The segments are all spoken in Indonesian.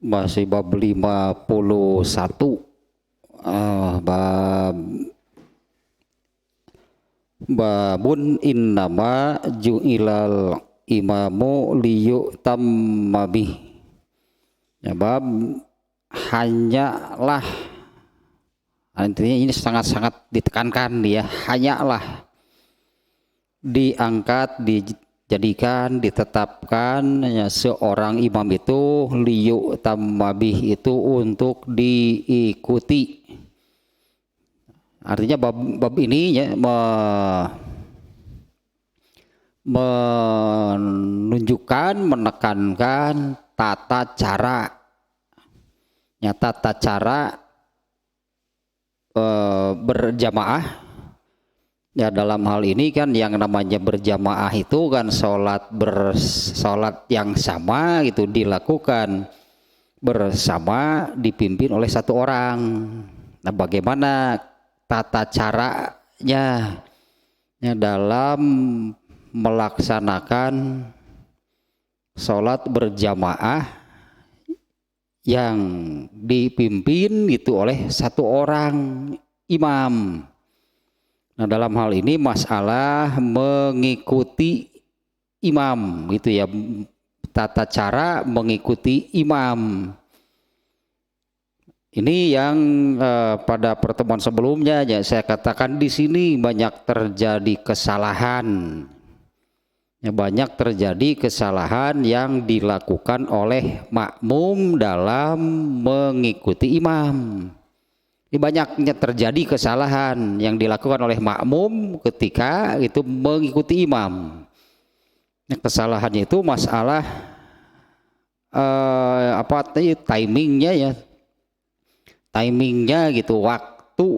Masih bab 51. Bab babun innama ju'ilal imamu liyu'tamma bih. Ya, bab hanyalah, intinya ini sangat-sangat ditekankan ya, hanyalah diangkat, dijadikan, ditetapkan ya, seorang imam itu liyu'tamma bih, itu untuk diikuti. Artinya bab ini ya, menunjukkan, menekankan tata cara, ya, tata cara berjamaah. Ya, dalam hal ini kan yang namanya berjamaah itu kan sholat yang sama itu dilakukan bersama, dipimpin oleh satu orang. Nah, bagaimana tata caranya ya dalam melaksanakan sholat berjamaah yang dipimpin itu oleh satu orang imam. Nah, dalam hal ini masalah mengikuti imam gitu ya, tata cara mengikuti imam. Ini yang pada pertemuan sebelumnya ya saya katakan di sini banyak terjadi kesalahan. Ya, banyak terjadi kesalahan yang dilakukan oleh makmum dalam mengikuti imam. Ini banyaknya terjadi kesalahan yang dilakukan oleh makmum ketika itu mengikuti imam. Kesalahannya itu masalah timingnya ya, timingnya gitu, waktu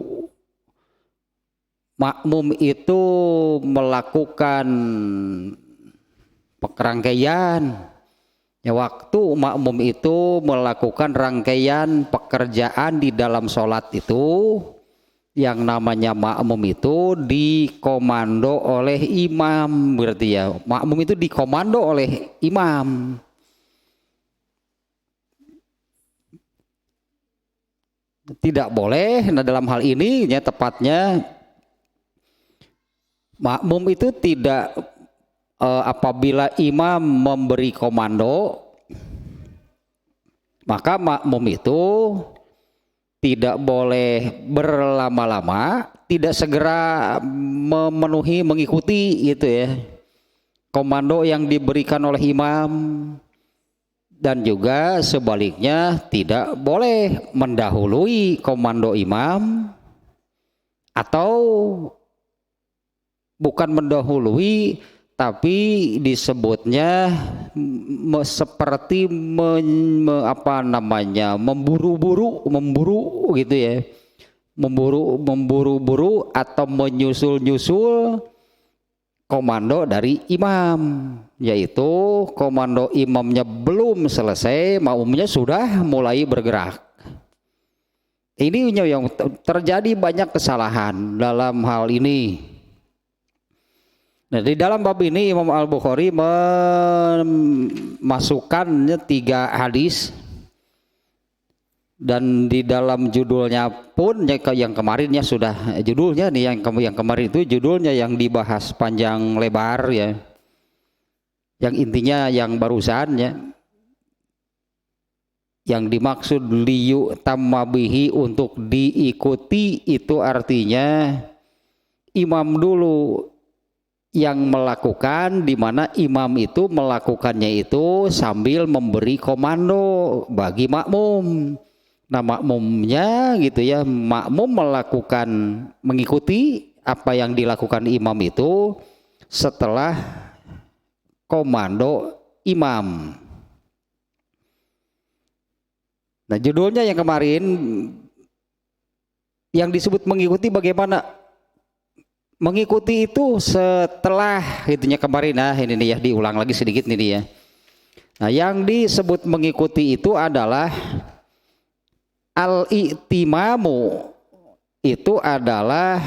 makmum itu melakukan rangkaian ya, waktu makmum itu melakukan rangkaian pekerjaan di dalam sholat itu, yang namanya makmum itu dikomando oleh imam. Berarti ya makmum itu dikomando oleh imam. Tidak boleh. Nah, dalam hal ini ya tepatnya makmum itu tidak apabila imam memberi komando, maka makmum itu tidak boleh berlama-lama, tidak segera memenuhi, mengikuti itu ya komando yang diberikan oleh imam, dan juga sebaliknya tidak boleh mendahului komando imam, atau bukan mendahului tapi disebutnya seperti memburu-buru gitu ya, memburu-buru atau menyusul-nyusul komando dari imam, yaitu komando imamnya belum selesai, makmumnya sudah mulai bergerak. Ini yang terjadi banyak kesalahan dalam hal ini. Nah, di dalam bab ini Imam Al-Bukhari memasukkannya 3 hadis, dan di dalam judulnya pun yang kemarin ya sudah judulnya nih, yang kemarin itu judulnya yang dibahas panjang lebar ya, yang intinya yang barusan ya, yang dimaksud liyu'tamma bihi, untuk diikuti, itu artinya imam dulu yang melakukan, di mana imam itu melakukannya itu sambil memberi komando bagi makmum. Nah, makmumnya gitu ya, makmum melakukan, mengikuti apa yang dilakukan imam itu setelah komando imam. Nah, judulnya yang kemarin yang disebut mengikuti, bagaimana mengikuti itu setelah itunya kemarin. Nah, ini nih ya, diulang lagi sedikit nih ya. Nah, yang disebut mengikuti itu adalah al-i'timamu, itu adalah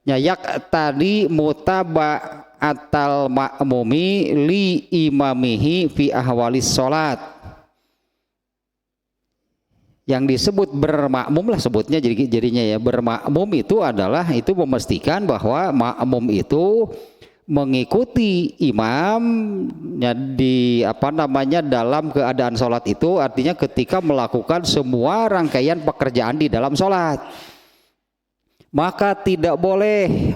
nyayak tadi mutaba atal ma'mumi li imamihi fi ahwalis sholat. Yang disebut bermakmum lah sebutnya jadinya ya, bermakmum itu adalah itu memastikan bahwa makmum itu mengikuti imamnya di dalam keadaan sholat itu, artinya ketika melakukan semua rangkaian pekerjaan di dalam sholat. Maka tidak boleh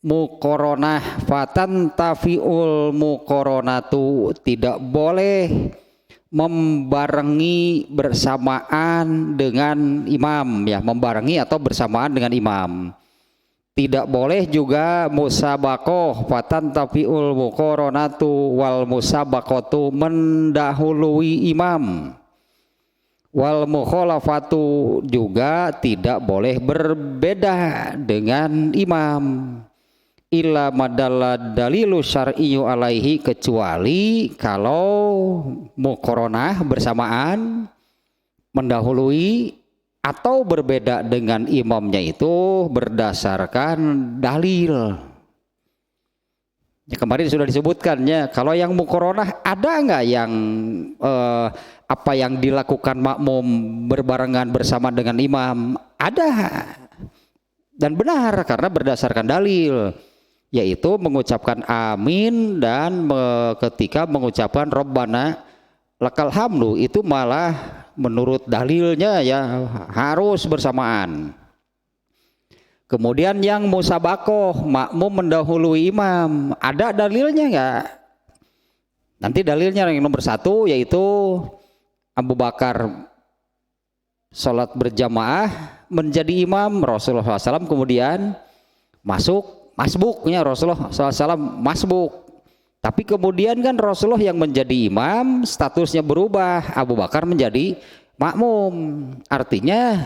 mukoronah, fatan tafiul mukoronatu, tidak boleh membarengi bersamaan dengan imam ya, membarengi atau bersamaan dengan imam. Tidak boleh juga musabakoh, fatan tafiul mukoronatu wal musabakotu, mendahului imam. Wal mukhalafatu, juga tidak boleh berbeda dengan imam. Illa madalla dalilu syar'iyyu alaihi, kecuali kalau muqaranah bersamaan, mendahului atau berbeda dengan imamnya itu berdasarkan dalil. Ya, kemarin sudah disebutkannya, kalau yang muqaranah ada nggak yang apa yang dilakukan makmum berbarengan bersama dengan imam? Ada, dan benar karena berdasarkan dalil, yaitu mengucapkan amin dan ketika mengucapkan Rabbana lakal hamdu itu malah menurut dalilnya ya harus bersamaan. Kemudian yang musabakoh, makmum mendahului imam, ada dalilnya enggak? Nanti dalilnya yang nomor 1 yaitu Abu Bakar sholat berjamaah menjadi imam, Rasulullah SAW kemudian masbuknya Rasulullah SAW masbuk. Tapi kemudian kan Rasulullah yang menjadi imam, statusnya berubah, Abu Bakar menjadi makmum. Artinya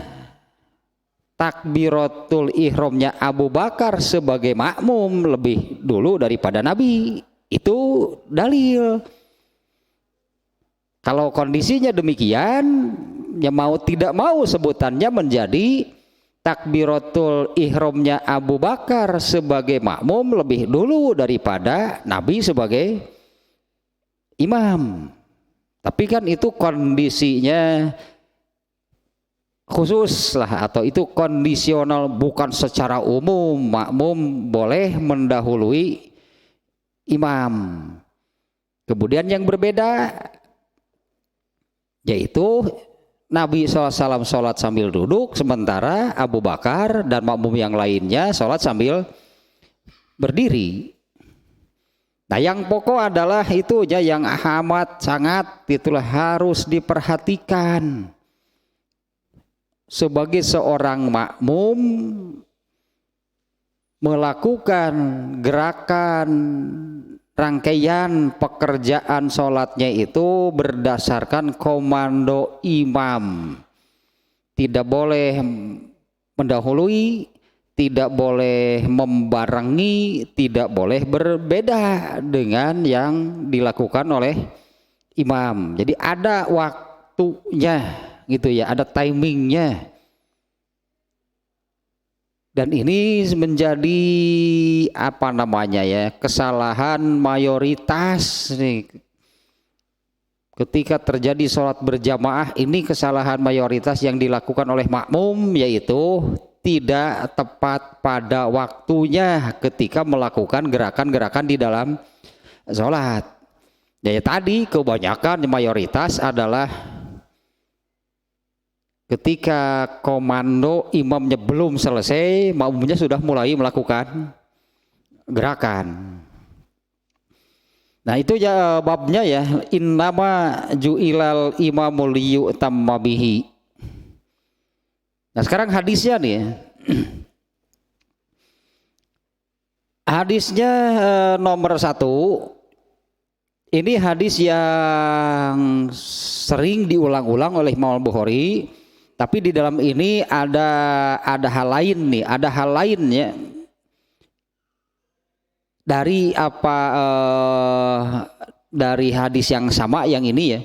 takbiratul ihramnya Abu Bakar sebagai makmum lebih dulu daripada Nabi. Itu dalil. Kalau kondisinya demikian, ya mau tidak mau sebutannya menjadi takbiratul ihramnya Abu Bakar sebagai makmum lebih dulu daripada Nabi sebagai imam. Tapi kan itu kondisinya khusus lah, atau itu kondisional, bukan secara umum makmum boleh mendahului imam. Kemudian yang berbeda yaitu Nabi SAW sholat sambil duduk, sementara Abu Bakar dan makmum yang lainnya sholat sambil berdiri. Nah yang pokok adalah itu ya, yang amat sangat itulah harus diperhatikan. Sebagai seorang makmum melakukan gerakan rangkaian pekerjaan sholatnya itu berdasarkan komando imam. Tidak boleh mendahului, tidak boleh membarengi, tidak boleh berbeda dengan yang dilakukan oleh imam. Jadi ada waktunya gitu ya, ada timingnya. Dan ini menjadi apa namanya ya, kesalahan mayoritas nih. Ketika terjadi sholat berjamaah, ini kesalahan mayoritas yang dilakukan oleh makmum, yaitu tidak tepat pada waktunya ketika melakukan gerakan-gerakan di dalam sholat. Ya, tadi kebanyakan mayoritas adalah ketika komando imamnya belum selesai, makmumnya sudah mulai melakukan gerakan. Nah itu ya babnya ya, innama ju'ilal imamul liyu'tamma bihi. Nah sekarang hadisnya nih ya. Hadisnya nomor 1. Ini hadis yang sering diulang-ulang oleh Imam Al-Bukhari. Tapi di dalam ini ada hal lain nih, ada hal lainnya dari dari hadis yang sama yang ini ya,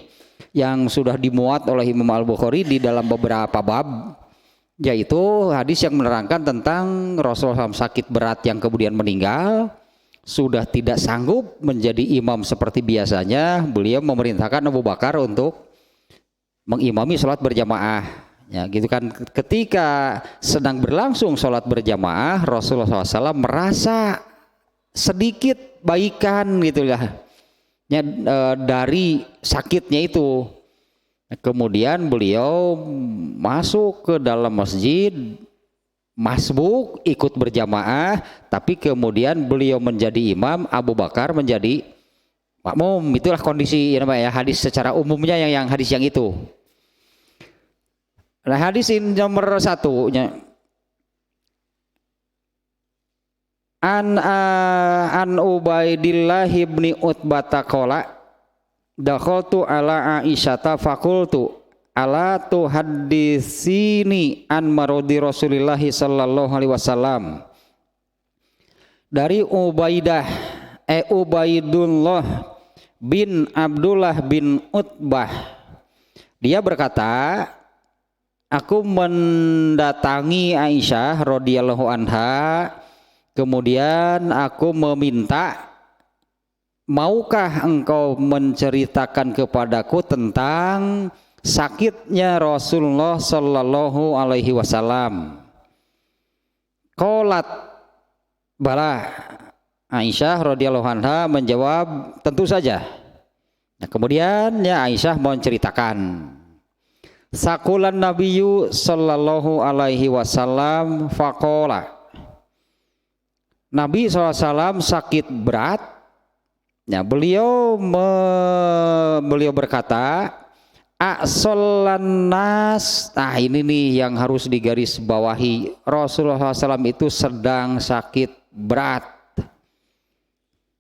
yang sudah dimuat oleh Imam Al-Bukhari di dalam beberapa bab, yaitu hadis yang menerangkan tentang Rasulullah SAW sakit berat yang kemudian meninggal, sudah tidak sanggup menjadi imam seperti biasanya, beliau memerintahkan Abu Bakar untuk mengimami sholat berjamaah. Ya gitu kan, ketika sedang berlangsung sholat berjamaah Rasulullah SAW merasa sedikit baikan gitu lah ya, dari sakitnya itu. Kemudian beliau masuk ke dalam masjid, masbuk ikut berjamaah, tapi kemudian beliau menjadi imam, Abu Bakar menjadi makmum. Itulah kondisi ya, hadis secara umumnya yang hadis yang itu. Nah, hadis ini nomor 1-nya an Ubaidillah ibni Utbah qala dakhaltu ala Aisyata faqultu ala tuhadditsini an marodi Rasulillah sallallahu alaihi wasallam. Dari Ubaidullah bin Abdullah bin Utbah, dia berkata, aku mendatangi Aisyah radhiyallahu anha, kemudian aku meminta, maukah engkau menceritakan kepadaku tentang sakitnya Rasulullah sallallahu alaihi wasallam? Qalat bala. Aisyah radhiyallahu anha menjawab, tentu saja. Nah, kemudian ya Aisyah mau menceritakan. Sakulan Nabiyyu sallallahu alaihi wasallam faqala. Nabi SAW sakit berat. Ya, beliau berkata, a'sollan nas. Nah, ini nih yang harus digarisbawahi. Rasulullah SAW itu sedang sakit berat.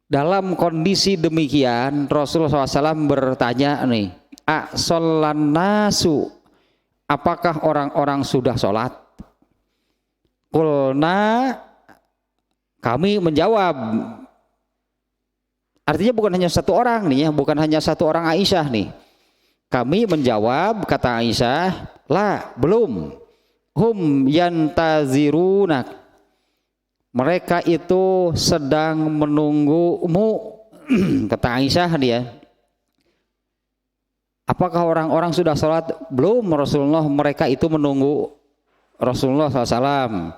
Dalam kondisi demikian Rasulullah SAW bertanya nih, a'sollan nasu, apakah orang-orang sudah sholat? Qulna, kami menjawab. Artinya bukan hanya satu orang nih ya, bukan hanya satu orang Aisyah nih. Kami menjawab, kata Aisyah, la, belum. Hum yantazirunak, mereka itu sedang menunggumu. Kata Aisyah dia, apakah orang-orang sudah sholat? Belum Rasulullah, mereka itu menunggu Rasulullah SAW.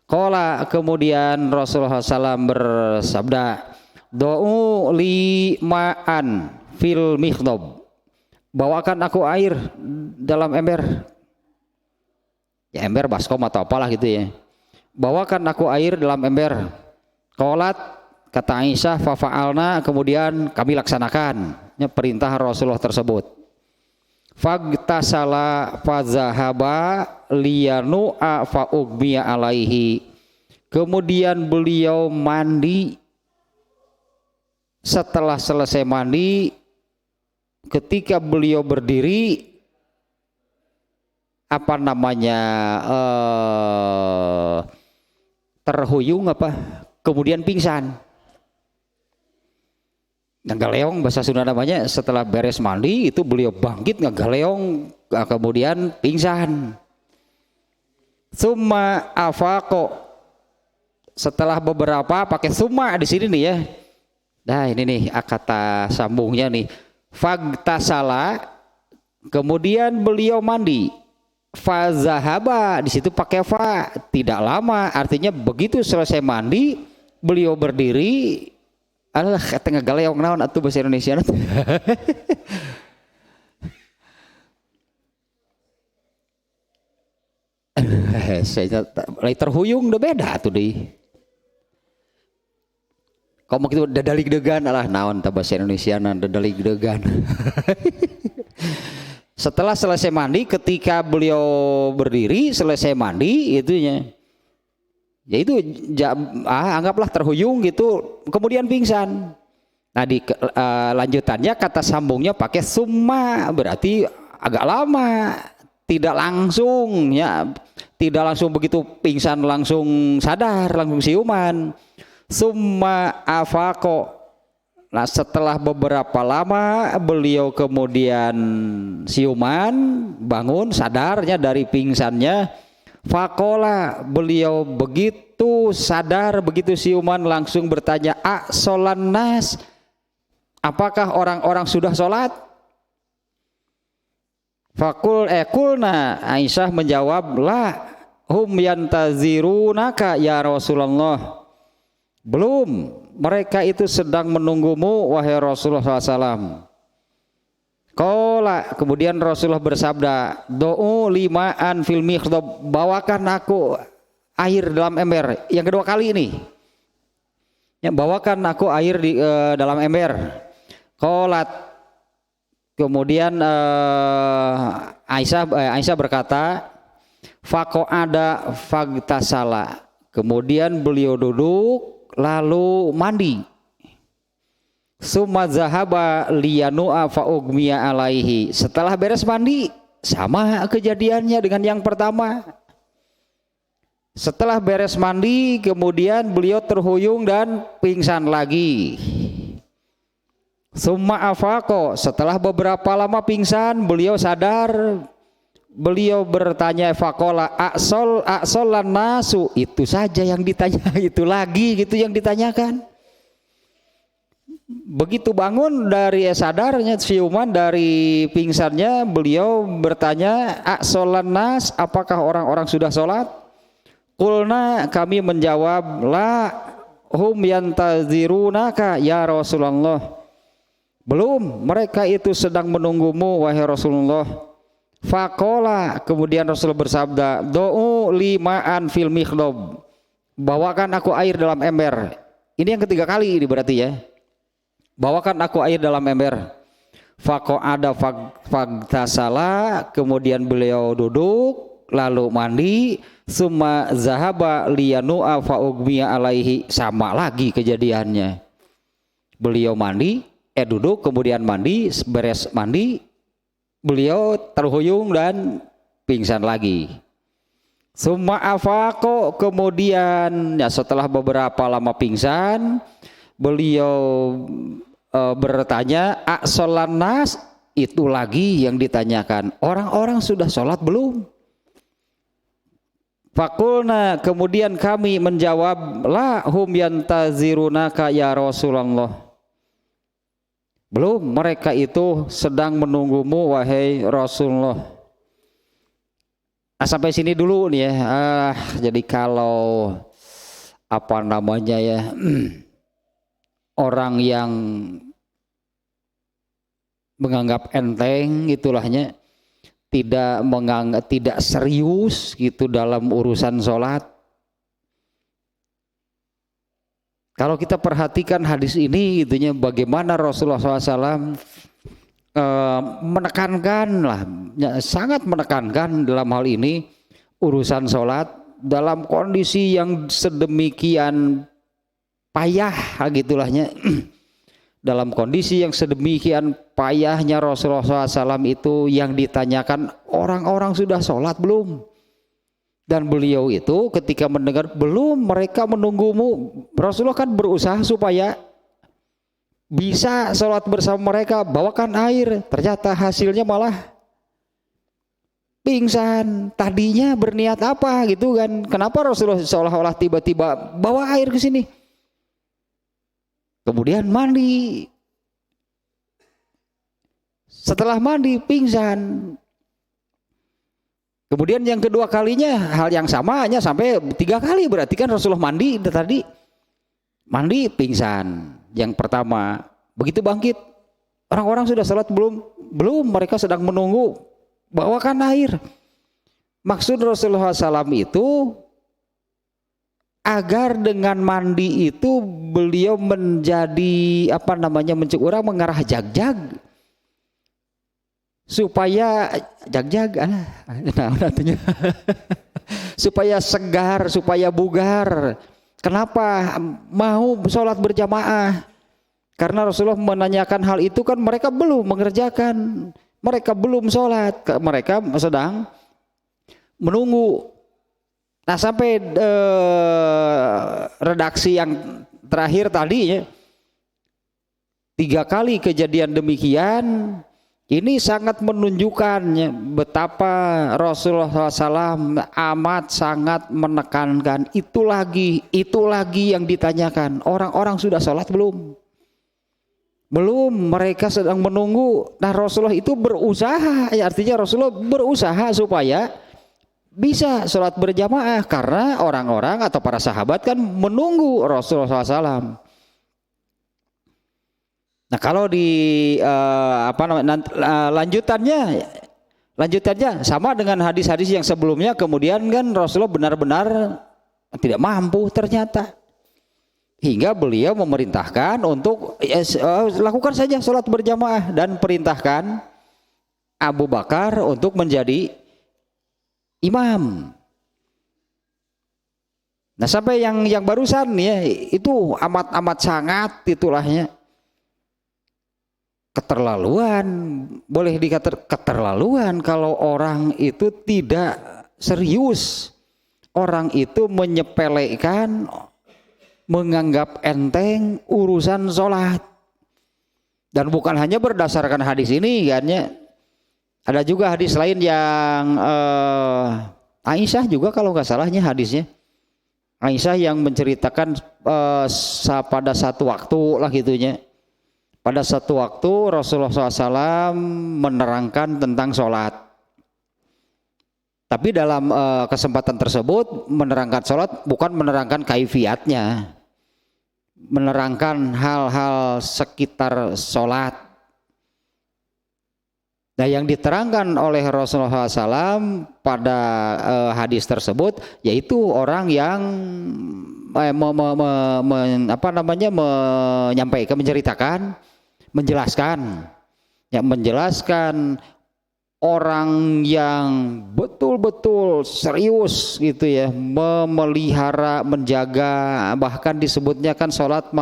Qala, kemudian Rasulullah SAW bersabda, do'u li ma'an fil mikhdab, bawakan aku air dalam ember. Ya ember baskom atau apalah gitu ya. Bawakan aku air dalam ember. Qalat, kata Aisyah, fafa'alna, kemudian kami laksanakan ya, perintah Rasulullah tersebut. Fagtasala fazahaba liyanu'a fa'ugmiya alaihi, kemudian beliau mandi. Setelah selesai mandi, ketika beliau berdiri, apa namanya, terhuyung apa, kemudian pingsan. Ngagaleong bahasa Sunda namanya. Setelah beres mandi itu beliau bangkit ngagaleong, kemudian pingsan. Summa afaqo, setelah beberapa, pakai summa di sini nih ya. Nah ini nih kata sambungnya nih. Fagtasala, kemudian beliau mandi. Fazahaba, di situ pakai fa, tidak lama, artinya begitu selesai mandi beliau berdiri. Alah, tengah galeong naon atuh bahasa Indonesia. Saya terhuyung udah beda tuh deh. Kamu gitu dadalig degan, alah naon tah bahasa Indonesia dadalig degan. Setelah selesai mandi, ketika beliau berdiri selesai mandi itunya, ya itu anggaplah terhuyung gitu, kemudian pingsan. Nah di lanjutannya kata sambungnya pakai summa, berarti agak lama, tidak langsung ya, tidak langsung begitu pingsan langsung sadar, langsung siuman. Summa afaqo, nah setelah beberapa lama beliau kemudian siuman, bangun sadarnya dari pingsannya. Fakola, beliau begitu sadar, begitu siuman langsung bertanya, a'solan nas, apakah orang-orang sudah sholat? Kulna Aisyah menjawab, la hum yantazirunaka ya Rasulullah. Belum, mereka itu sedang menunggumu wahai Rasulullah SAW. Qala, kemudian Rasulullah bersabda, do'u limaan fil mikhdab, bawakan aku air dalam ember. Yang kedua kali ini, ya, bawakan aku air di dalam ember. Qalat, kemudian Aisyah berkata, faqa'ada fagtasala, kemudian beliau duduk lalu mandi. Summa zahaba liyanu'a fa'ugmiya alaihi, setelah beres mandi sama kejadiannya dengan yang pertama. Setelah beres mandi kemudian beliau terhuyung dan pingsan lagi. Summa afaqo, setelah beberapa lama pingsan beliau sadar. Beliau bertanya, faqala aqsolan nasu, itu saja yang ditanya, itu lagi gitu yang ditanyakan. Begitu bangun dari sadarnya, siuman dari pingsannya, beliau bertanya, aqsolan nas, apakah orang-orang sudah sholat? Qulna, kami menjawab, la hum yantazirunaka ya Rasulullah. Belum, mereka itu sedang menunggumu wahai Rasulullah. Faqala, kemudian Rasul bersabda, do'u limaan fil mikhdab, bawakan aku air dalam ember. Ini yang ketiga kali ini berarti ya. Bawakan aku air dalam ember. Faqa'ada fagtasala, kemudian beliau duduk lalu mandi. Summa zahaba liyanu'a fa'ugmiya alaihi, sama lagi kejadiannya. Beliau mandi, duduk kemudian mandi, beres mandi beliau terhuyung dan pingsan lagi. Summa afaqo, kemudian ya setelah beberapa lama pingsan beliau bertanya, aqsolan nas, itu lagi yang ditanyakan, orang-orang sudah sholat belum? Faqulna, kemudian kami menjawab, la hum yantazirunaka ya Rasulullah. Belum, mereka itu sedang menunggumu wahai Rasulullah. Nah, sampai sini dulu nih ya. Jadi kalau apa namanya ya, orang yang menganggap enteng itulahnya, tidak serius gitu dalam urusan sholat. Kalau kita perhatikan hadis ini, itunya bagaimana Rasulullah SAW menekankan lah, sangat menekankan dalam hal ini urusan sholat dalam kondisi yang sedemikian payah gitulahnya. Dalam kondisi yang sedemikian payahnya Rasulullah SAW itu yang ditanyakan, orang-orang sudah sholat belum? Dan beliau itu ketika mendengar belum, mereka menunggumu, Rasulullah kan berusaha supaya bisa sholat bersama mereka, bawakan air, ternyata hasilnya malah pingsan. Tadinya berniat apa gitu kan, kenapa Rasulullah seolah-olah tiba-tiba bawa air ke sini, kemudian mandi, setelah mandi pingsan. Kemudian yang kedua kalinya hal yang sama, hanya sampai 3 kali, berarti kan Rasulullah mandi tadi, mandi pingsan. Yang pertama, begitu bangkit, orang-orang sudah salat belum? Belum, mereka sedang menunggu, bawakan air. Maksud Rasulullah SAW itu agar dengan mandi itu beliau menjadi apa namanya, mencuk orang mengarah jag-jag, supaya jag-jag artinya supaya segar, supaya bugar. Kenapa mau sholat berjamaah? Karena Rasulullah menanyakan hal itu kan mereka belum mengerjakan, mereka belum sholat, mereka sedang menunggu. Nah sampai redaksi yang terakhir tadi ya, 3 kali kejadian demikian. Ini sangat menunjukkan betapa Rasulullah SAW amat sangat menekankan itu lagi yang ditanyakan, orang-orang sudah sholat belum? Belum, mereka sedang menunggu. Nah Rasulullah itu berusaha, ya artinya Rasulullah berusaha supaya bisa sholat berjamaah karena orang-orang atau para sahabat kan menunggu Rasulullah SAW. Nah kalau di lanjutannya sama dengan hadis-hadis yang sebelumnya, kemudian kan Rasulullah benar-benar tidak mampu ternyata, hingga beliau memerintahkan untuk lakukan saja sholat berjamaah dan perintahkan Abu Bakar untuk menjadi imam. Nah sampai yang barusan ya itu amat sangat itulahnya keterlaluan, boleh dikatakan keterlaluan kalau orang itu tidak serius, orang itu menyepelekan, menganggap enteng urusan sholat. Dan bukan hanya berdasarkan hadis ini kan ya. Ada juga hadis lain yang Aisyah juga kalau nggak salahnya hadisnya. Aisyah yang menceritakan pada satu waktu lah gitunya. Pada satu waktu Rasulullah SAW menerangkan tentang sholat. Tapi dalam kesempatan tersebut menerangkan sholat bukan menerangkan kaifiatnya. Menerangkan hal-hal sekitar sholat. Nah yang diterangkan oleh Rasulullah SAW pada hadis tersebut yaitu orang yang menyampaikan, menjelaskan orang yang betul-betul serius gitu ya, memelihara, menjaga, bahkan disebutnya kan sholat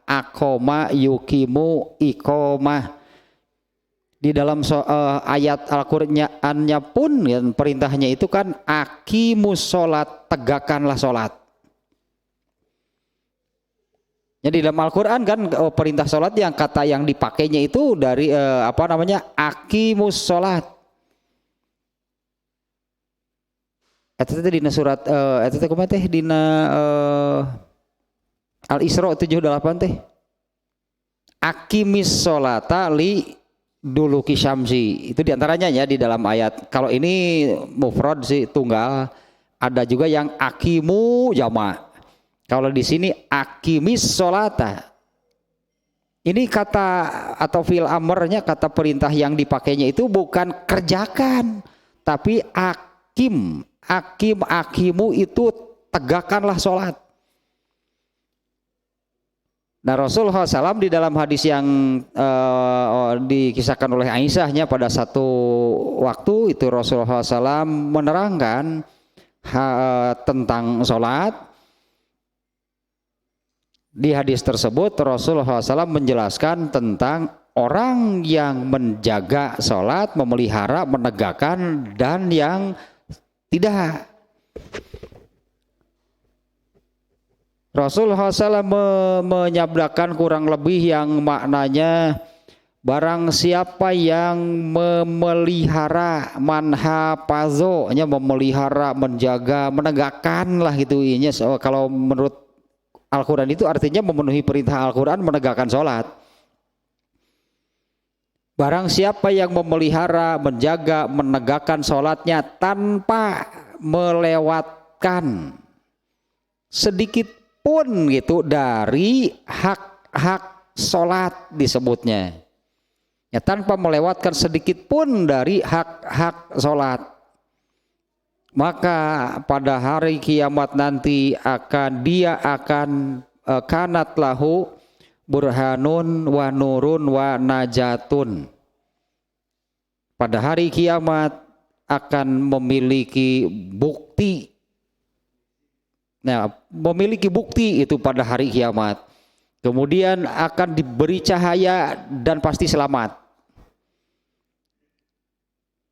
aqoma yukimu iqomah. Di dalam ayat Al-Qur'annya pun ya, perintahnya itu kan aqimus sholat, tegakkanlah sholat. Jadi dalam Al-Quran kan perintah sholat yang kata yang dipakainya itu dari aqimus sholat. Itu dina surat itu kumaha teh dina Al-Isra 78 teh. Aqimis sholata li duluki syamsi. Itu diantaranya ya di dalam ayat. Kalau ini mufrad sih tunggal. Ada juga yang aqimu jama'. Kalau di sini aqimis sholata. Ini kata atau fil amrnya, kata perintah yang dipakainya itu bukan kerjakan, tapi aqimu itu tegakkanlah sholat. Nah Rasulullah SAW di dalam hadis yang dikisahkan oleh Aisyahnya pada satu waktu itu Rasulullah SAW menerangkan tentang sholat. Di hadis tersebut Rasulullah SAW menjelaskan tentang orang yang menjaga sholat, memelihara, menegakkan, dan yang tidak. Rasulullah SAW menyabdakan kurang lebih yang maknanya barang siapa yang memelihara manhafazo, memelihara, menjaga, menegakkan lah gitu ini. Kalau menurut Al-Quran itu artinya memenuhi perintah Al-Quran, menegakkan sholat. Barang siapa yang memelihara, menjaga, menegakkan sholatnya tanpa melewatkan sedikit pun gitu dari hak-hak sholat disebutnya. Ya, tanpa melewatkan sedikit pun dari hak-hak sholat. Maka pada hari kiamat nanti dia akan kanat lahu burhanun wa nurun wa najatun. Pada hari kiamat akan memiliki bukti. Nah, memiliki bukti itu pada hari kiamat. Kemudian akan diberi cahaya dan pasti selamat.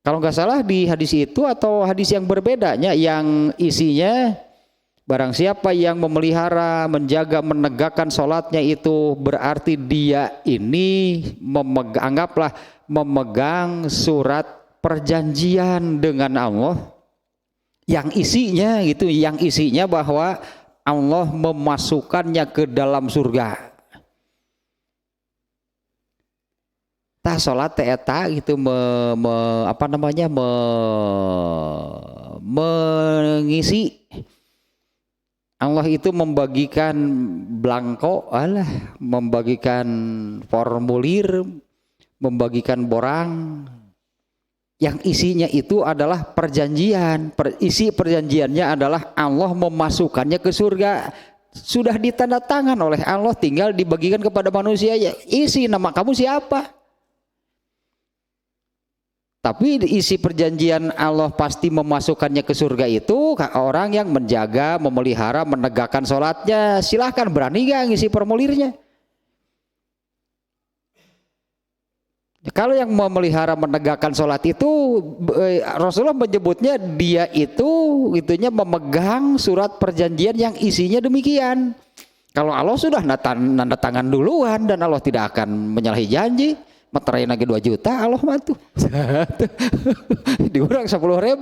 Kalau nggak salah di hadis itu atau hadis yang berbedanya yang isinya barang siapa yang memelihara, menjaga, menegakkan sholatnya itu berarti dia ini anggaplah memegang surat perjanjian dengan Allah yang isinya bahwa Allah memasukkannya ke dalam surga. tah salat teh eta gitu mengisi. Allah itu membagikan belangko, membagikan formulir, membagikan borang yang isinya itu adalah perjanjian. Isi perjanjiannya adalah Allah memasukkannya ke surga. Sudah ditanda tangan oleh Allah, tinggal dibagikan kepada manusia. Ya, isi nama kamu siapa? Tapi isi perjanjian Allah pasti memasukkannya ke surga itu orang yang menjaga, memelihara, menegakkan sholatnya. Silahkan, berani gak ngisi formulirnya? Kalau yang memelihara, menegakkan sholat itu Rasulullah menyebutnya dia itu itunya memegang surat perjanjian yang isinya demikian. Kalau Allah sudah nanda tangan duluan dan Allah tidak akan menyalahi janji. Materai lagi 2 juta Allah mah tuh diurang 10.000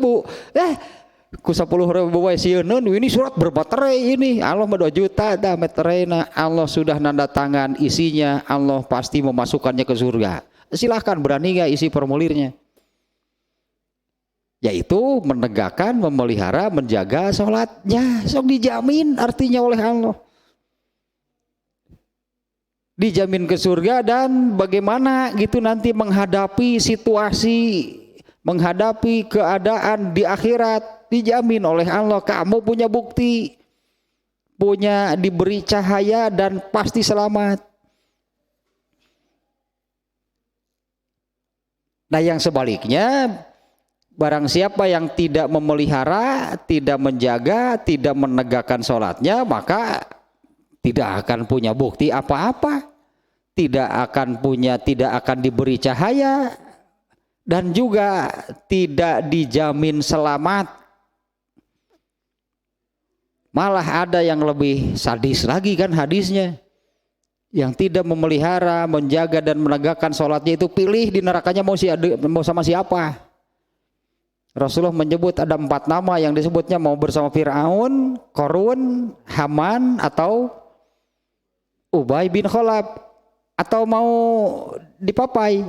ku 10.000 wae sieun ini surat berbaterai ini Allah mah 2 juta dah materaina. Allah sudah nanda tangan isinya, Allah pasti memasukkannya ke surga. Silahkan, berani gak isi formulirnya? Yaitu menegakkan, memelihara, menjaga sholatnya. Sok dijamin artinya oleh Allah, dijamin ke surga. Dan bagaimana gitu nanti menghadapi situasi, menghadapi keadaan di akhirat, dijamin oleh Allah. Kamu punya bukti, punya diberi cahaya dan pasti selamat. Nah yang sebaliknya, barang siapa yang tidak memelihara, tidak menjaga, tidak menegakkan sholatnya, maka tidak akan punya bukti apa-apa, tidak akan diberi cahaya, dan juga tidak dijamin selamat. Malah ada yang lebih sadis lagi kan hadisnya, yang tidak memelihara, menjaga dan menegakkan sholatnya itu pilih di nerakanya mau sama siapa. Rasulullah menyebut ada 4 nama yang disebutnya mau bersama Fir'aun, Qarun, Haman, atau Ubay bin Khalaf, atau mau dipapai.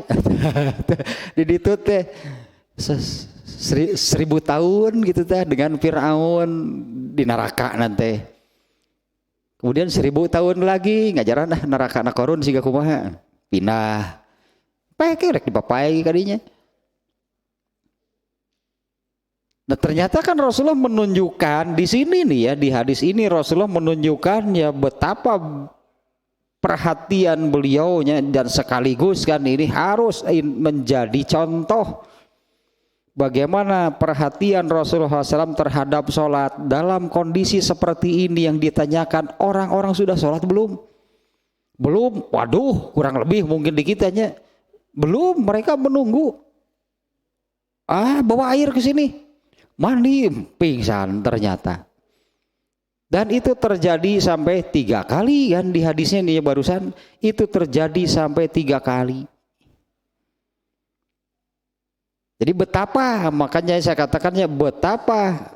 Di itu teh 1000 tahun gitu teh dengan Fir'aun di neraka nanti. Kemudian 1000 tahun lagi ngajaran neraka anak Qarun siga kumaha pindah pake rek dipapai kadinya. Nah ternyata kan Rasulullah menunjukkan di sini nih ya, di hadis ini Rasulullah menunjukkan ya betapa perhatian beliaunya, dan sekaligus kan ini harus menjadi contoh bagaimana perhatian Rasulullah SAW terhadap sholat. Dalam kondisi seperti ini yang ditanyakan, orang-orang sudah sholat belum? Belum, waduh kurang lebih mungkin di kitanya belum, mereka menunggu. Bawa air ke sini, mandi, pingsan ternyata. Dan itu terjadi sampai 3 kali kan di hadisnya nih barusan, itu terjadi sampai 3 kali. Jadi betapa, makanya saya katakannya betapa,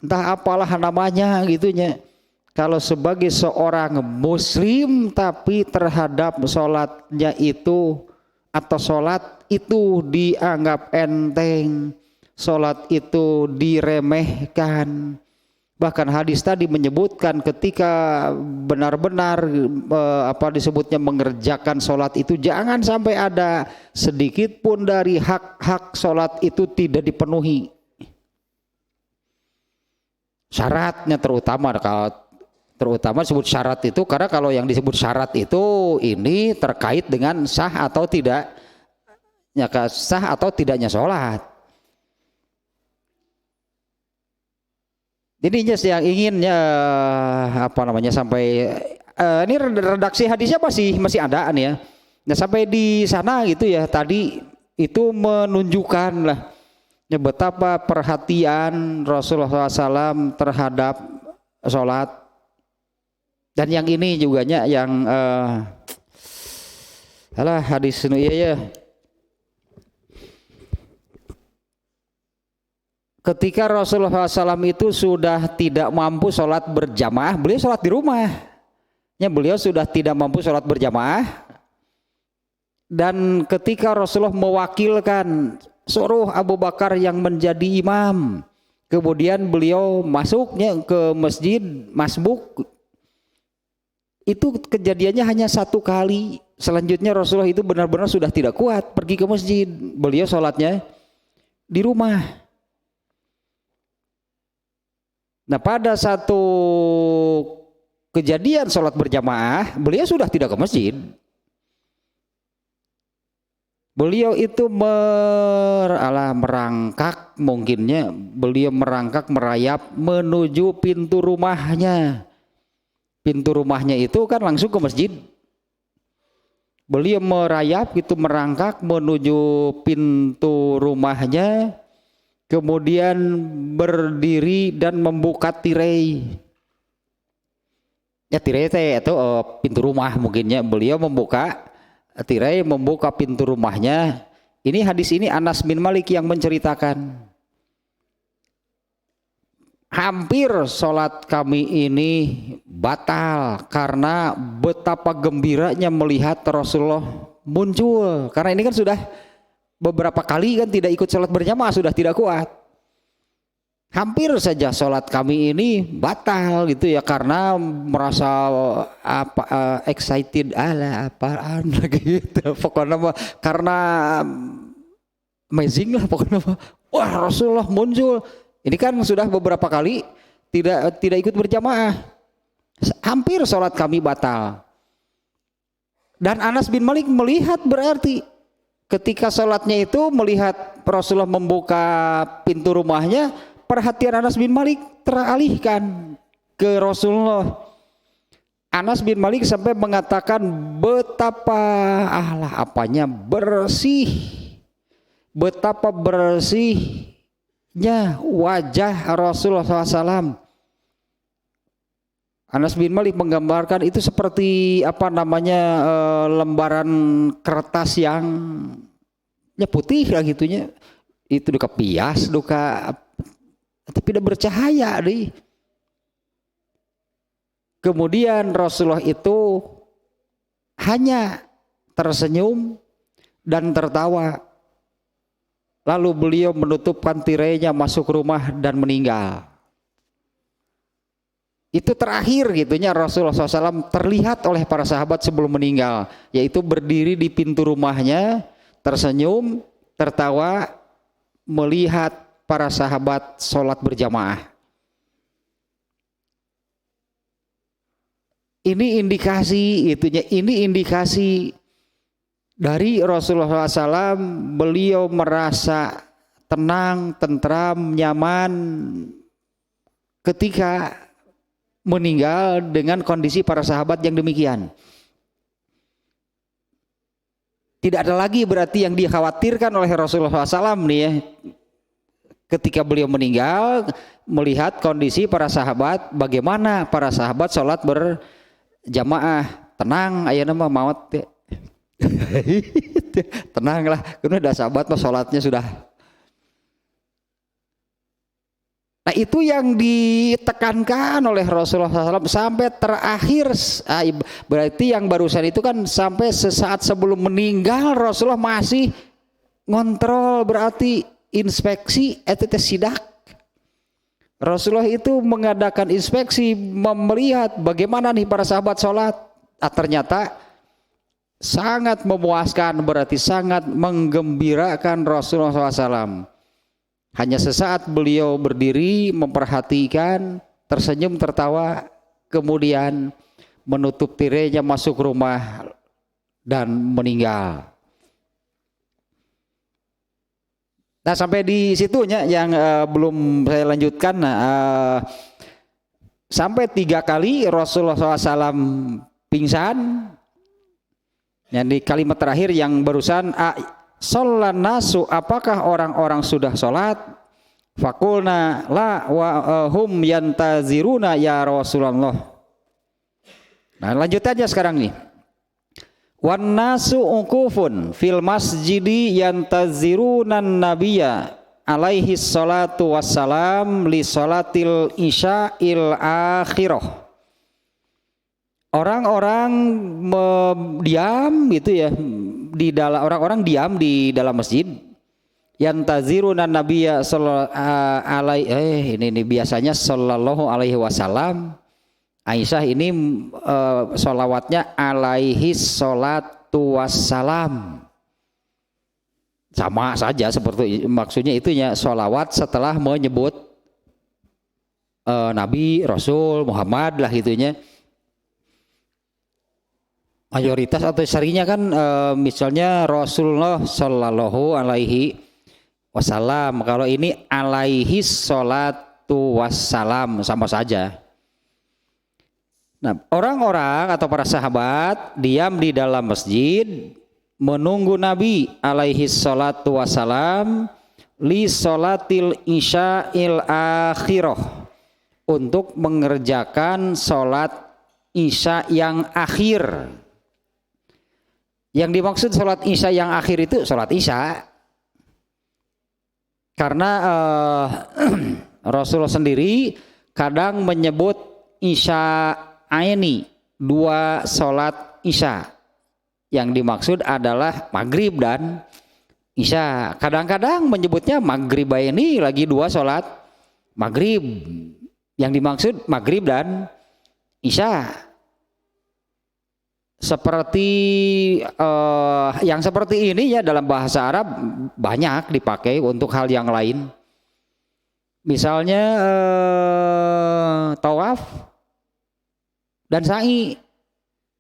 entah apalah namanya gitunya, kalau sebagai seorang muslim tapi terhadap sholatnya itu atau sholat itu dianggap enteng, sholat itu diremehkan. Bahkan hadis tadi menyebutkan ketika benar-benar disebutnya mengerjakan sholat itu jangan sampai ada sedikit pun dari hak-hak sholat itu tidak dipenuhi. Syaratnya terutama disebut syarat itu karena kalau yang disebut syarat itu ini terkait dengan sah atau tidaknya sholat. Jadi yang inginnya sampai ini redaksi hadisnya masih ada nih ya. Nah sampai di sana gitu ya, tadi itu menunjukkan lah ya betapa perhatian Rasulullah SAW terhadap sholat. Dan yang ini juga yang hadis ya. Ketika Rasulullah SAW itu sudah tidak mampu sholat berjamaah, beliau sholat di rumah. Beliau sudah tidak mampu sholat berjamaah, Dan ketika Rasulullah mewakilkan suruh Abu Bakar yang menjadi imam, kemudian beliau masuknya ke masjid masbuk, itu kejadiannya hanya satu kali. Selanjutnya Rasulullah itu benar-benar sudah tidak kuat pergi ke masjid, beliau sholatnya di rumah. Nah, pada satu kejadian sholat berjamaah, beliau sudah tidak ke masjid. Beliau itu merangkak, mungkinnya beliau merangkak merayap menuju pintu rumahnya. Pintu rumahnya itu kan langsung ke masjid. Beliau merayap itu merangkak menuju pintu rumahnya, kemudian berdiri dan membuka tirai. Ya tirai itu pintu rumah mungkinnya. Beliau membuka tirai, membuka pintu rumahnya. Ini hadis ini Anas bin Malik yang menceritakan. Hampir sholat kami ini batal karena betapa gembiranya melihat Rasulullah muncul. Karena ini kan sudah beberapa kali kan tidak ikut sholat berjamaah, sudah tidak kuat. Hampir saja sholat kami ini batal gitu ya, karena merasa excited apaan gitu. Pokoknya karena amazing lah pokoknya. Wah, Rasulullah muncul. Ini kan sudah beberapa kali tidak ikut berjamaah. Hampir sholat kami batal. Dan Anas bin Malik melihat, berarti ketika sholatnya itu melihat Rasulullah membuka pintu rumahnya, perhatian Anas bin Malik teralihkan ke Rasulullah. Anas bin Malik sampai mengatakan betapa betapa bersihnya wajah Rasulullah SAW. Anas bin Malik menggambarkan itu seperti lembaran kertas yang putih lah gitunya. Itu duka pias, tapi tidak bercahaya deh. Kemudian Rasulullah itu hanya tersenyum dan tertawa. Lalu beliau menutupkan tirainya, masuk rumah dan meninggal. Itu terakhir gitunya Rasulullah SAW terlihat oleh para sahabat sebelum meninggal, yaitu berdiri di pintu rumahnya, tersenyum, tertawa, melihat para sahabat sholat berjamaah. Ini indikasi dari Rasulullah SAW. Beliau merasa tenang, tentram, nyaman ketika meninggal dengan kondisi para sahabat yang demikian. Tidak ada lagi berarti yang dikhawatirkan oleh Rasulullah SAW nih ya. Ketika beliau meninggal, melihat kondisi para sahabat, bagaimana para sahabat sholat berjamaah, tenang, ayeuna mah maot teh. Tenanglah, karena ada sahabat mah sholatnya sudah. Nah, itu yang ditekankan oleh Rasulullah SAW sampai terakhir. Berarti yang barusan itu kan sampai sesaat sebelum meninggal Rasulullah masih ngontrol, berarti inspeksi sidak. Rasulullah itu mengadakan inspeksi, melihat bagaimana nih para sahabat sholat. Ternyata sangat memuaskan, berarti sangat menggembirakan Rasulullah SAW. Hanya sesaat beliau berdiri, memperhatikan, tersenyum, tertawa, kemudian menutup tirainya, masuk rumah dan meninggal. Nah, sampai di situnya yang belum saya lanjutkan. Sampai 3 kali Rasulullah SAW pingsan. Yang di kalimat terakhir yang barusan, sholat nasu, apakah orang-orang sudah sholat? Fakulna la wa hum yantaziruna ya Rasulullah. Nah, lanjutannya sekarang nih. Wan nasu uqufun fil masjidi yantaziruna nabiyya alaihi salatu wassalam li salatil isya'il akhirah. Orang-orang diam gitu ya di dalam orang-orang diam di dalam masjid. Yantaziruna nabiyya sallallahu alaihi ini biasanya sallallahu alaihi wasallam. Aisyah ini sholawatnya alaihi sholatu wassalam. Sama saja seperti maksudnya itunya sholawat setelah menyebut Nabi, Rasul, Muhammad lah gitunya. Mayoritas atau serinya kan misalnya Rasulullah Shallallahu Alaihi Wasallam. Kalau ini alaihi sholatu wassalam sama saja. Nah, orang-orang atau para sahabat diam di dalam masjid menunggu Nabi alaihi sholatu wassalam li sholatil isya'il akhirah, untuk mengerjakan sholat isya yang akhir. Yang dimaksud sholat isya yang akhir itu sholat isya, karena Rasulullah sendiri kadang menyebut isya ini, dua sholat isya. Yang dimaksud adalah maghrib dan isya. Kadang-kadang menyebutnya maghrib ini lagi dua sholat maghrib. Yang dimaksud maghrib dan isya. Seperti yang seperti ini ya dalam bahasa Arab banyak dipakai untuk hal yang lain. Misalnya tawaf dan sa'i.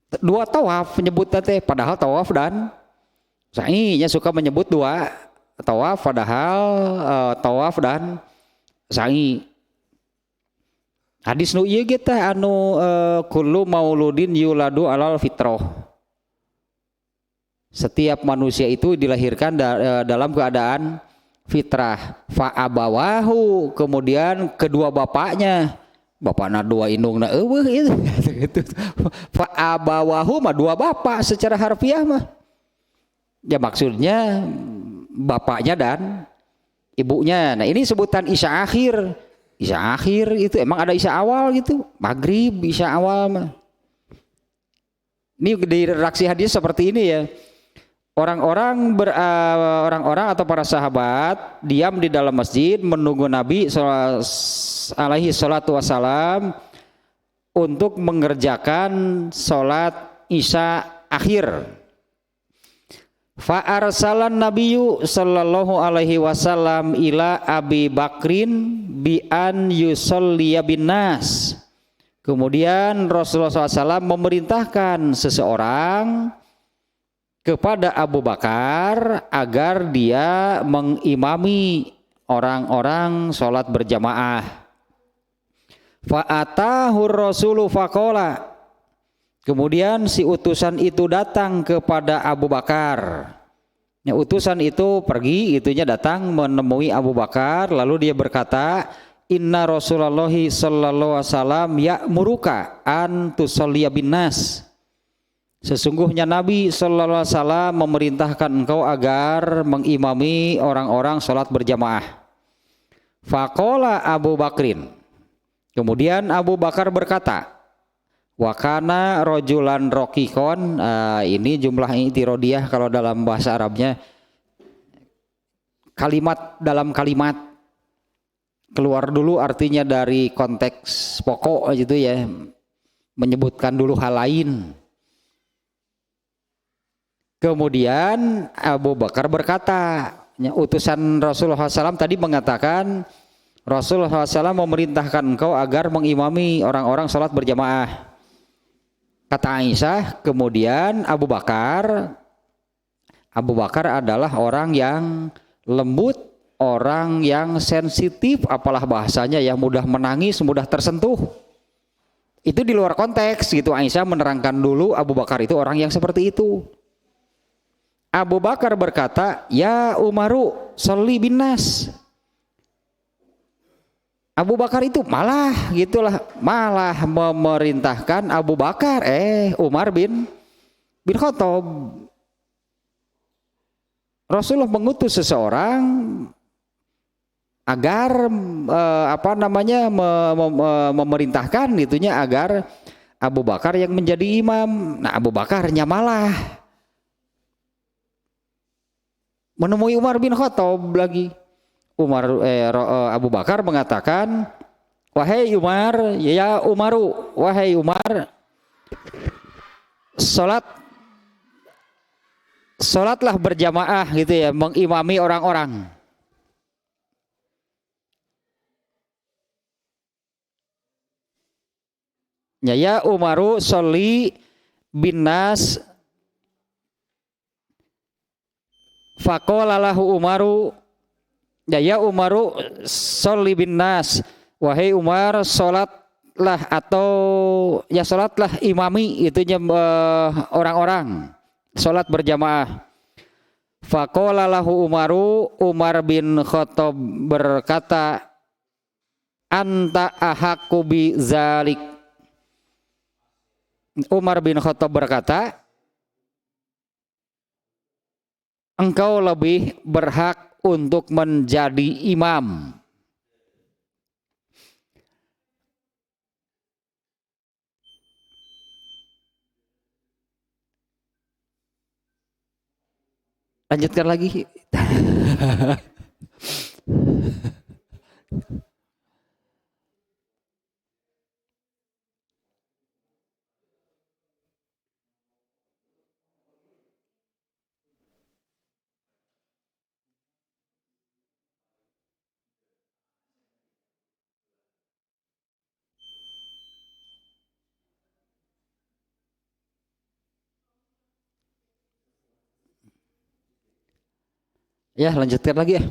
Dua tawaf menyebutnya teh, padahal tawaf dan sa'i nya suka menyebut dua tawaf, padahal tawaf dan sa'i. Hadis nu ieu ge teh anu kullu mauludin yuladu alal fitrah. Setiap manusia itu dilahirkan dalam keadaan fitrah. Fa abawahu, kemudian kedua bapaknya. Bapakna dua indungna eueuh itu gitu. Fa abawahu mah dua bapak secara harfiah mah. Ya maksudnya bapaknya dan ibunya. Nah, ini sebutan isya akhir. Isya akhir itu emang ada isya awal gitu, maghrib, isya awal mah. Ini di redaksi hadis seperti ini ya. Orang-orang atau para sahabat diam di dalam masjid menunggu Nabi alaihi salatu wassalam untuk mengerjakan sholat isya akhir. Fa arsalan nabiyyu sallallahu alaihi wasallam ila Abi Bakrin bi an yusolliya bin nas. Kemudian Rasulullah SAW memerintahkan seseorang kepada Abu Bakar agar dia mengimami orang-orang sholat berjamaah. Fa atahur rasulu faqala. Kemudian si utusan itu datang kepada Abu Bakar. Ya, utusan itu pergi, itunya datang menemui Abu Bakar, lalu dia berkata, Inna Rasulullah sallallahu alaihi wasallam ya'muruka an tusalliya bin nas. Sesungguhnya Nabi sallallahu alaihi wasallam memerintahkan engkau agar mengimami orang-orang salat berjamaah. Faqala Abu Bakrin. Kemudian Abu Bakar berkata, wa kana rojulan rokikon, ini jumlah intirodiah kalau dalam bahasa Arabnya, kalimat dalam kalimat keluar dulu artinya dari konteks pokok gitu ya, menyebutkan dulu hal lain. Kemudian Abu Bakar berkata, utusan Rasulullah SAW tadi mengatakan Rasulullah SAW memerintahkan engkau agar mengimami orang-orang sholat berjamaah. Kata Aisyah, kemudian Abu Bakar adalah orang yang lembut, orang yang sensitif, apalah bahasanya, yang mudah menangis, mudah tersentuh. Itu di luar konteks gitu. Aisyah menerangkan dulu Abu Bakar itu orang yang seperti itu. Abu Bakar berkata, ya Umaru sholli bin nas. Abu Bakar itu malah memerintahkan Abu Bakar Umar bin Khattab. Rasulullah mengutus seseorang agar memerintahkan itunya agar Abu Bakar yang menjadi imam. Nah, Abu Bakarnya malah menemui Umar bin Khattab lagi. Abu Bakar mengatakan, wahai Umar, ya Umaru, wahai Umar, salatlah berjamaah gitu ya, mengimami orang-orang. Ya Umaru sholli bin nas. Faqala lahu Umaru, ya Umaru sholli bin nas, wahai Umar, salatlah atau ya salatlah imami itunya orang-orang, salat berjamaah. Faqala lahu Umaru, Umar bin Khattab berkata, anta ahaqqu bi zalik. Umar bin Khattab berkata, engkau lebih berhak untuk menjadi imam. Lanjutkan lagi. Ya, lanjutkan lagi ya.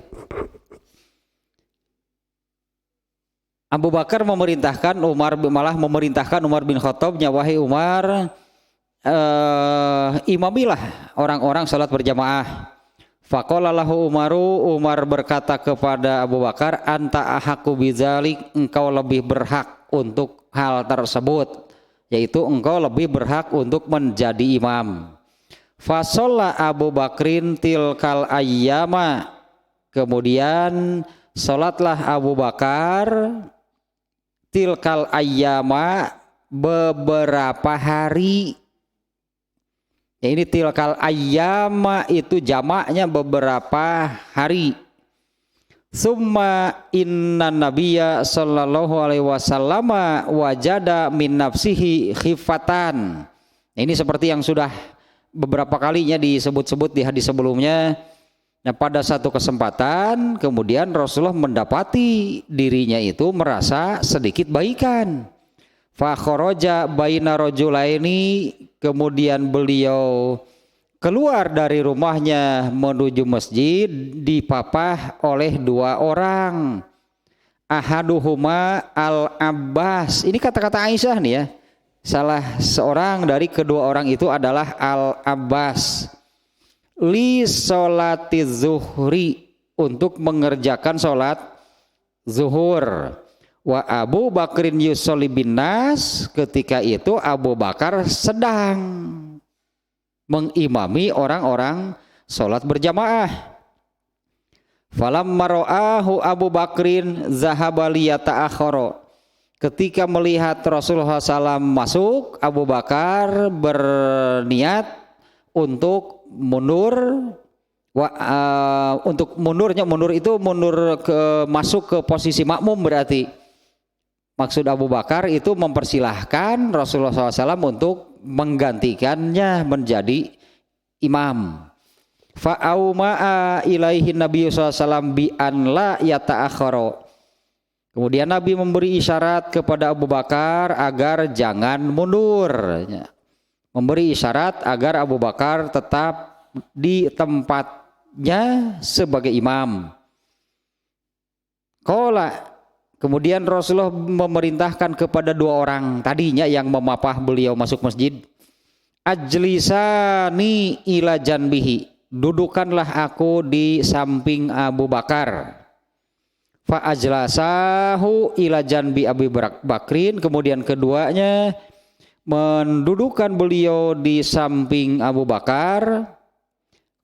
Abu Bakar memerintahkan Umar, malah memerintahkan Umar bin Khattab, wahai Umar, imamilah orang-orang salat berjamaah. Faqala lahu Umaru, Umar berkata kepada Abu Bakar, anta ahaqqu bidzalik, engkau lebih berhak untuk hal tersebut, yaitu engkau lebih berhak untuk menjadi imam. Fasolla Abu Bakrin tilkal ayyama, kemudian salatlah Abu Bakar tilkal ayyama, beberapa hari. Ya, ini tilkal ayyama itu jamaknya beberapa hari. Summa inna nabiyya sallallahu alaihi wasallam wajada min nafsihi khifatan. Ini seperti yang sudah beberapa kalinya disebut-sebut di hadis sebelumnya. Nah, pada satu kesempatan kemudian Rasulullah mendapati dirinya itu merasa sedikit baikan. Fa kharaja baina rajulaini, kemudian beliau keluar dari rumahnya menuju masjid, dipapah oleh dua orang. Ahaduhuma Al-Abbas. Ini kata-kata Aisyah nih ya. Salah seorang dari kedua orang itu adalah Al-Abbas. Li sholati zuhri, untuk mengerjakan sholat zuhur. Wa Abu Bakrin yusolli bin nas, ketika itu Abu Bakar sedang mengimami orang-orang sholat berjamaah. Falamma ra'ahu Abu Bakrin zahaba liyata'akhkhara, ketika melihat Rasulullah SAW masuk, Abu Bakar berniat untuk mundur. Untuk mundur itu mundur masuk ke posisi makmum, berarti maksud Abu Bakar itu mempersilahkan Rasulullah SAW untuk menggantikannya menjadi imam. Fa'auma'a ilaihi Nabi SAW bi an la yata'akhkhara, kemudian Nabi memberi isyarat kepada Abu Bakar agar jangan mundur, memberi isyarat agar Abu Bakar tetap di tempatnya sebagai imam. Qala, kemudian Rasulullah memerintahkan kepada dua orang tadinya yang memapah beliau masuk masjid, ajlisani ila janbihi, dudukanlah aku di samping Abu Bakar. Fa ajlasahu ila janbi Abi Bakrin, kemudian keduanya mendudukkan beliau di samping Abu Bakar.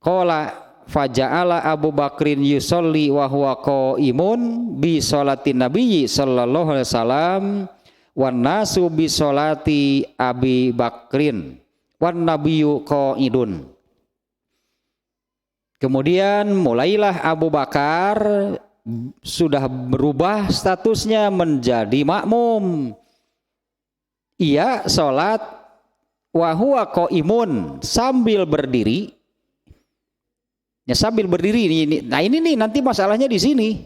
Qala faja'ala Abu Bakrin yusolli wa huwa qaimun bi sholatin nabiyyi sallallahu alaihi wasallam wan nasu bi sholati Abi Bakrin wan nabiyyu qaidun. Kemudian mulailah Abu Bakar sudah berubah statusnya menjadi makmum. Ia sholat wahuwa qaimun sambil berdiri. Ya, sambil berdiri ini. Nah ini nih nanti masalahnya di sini.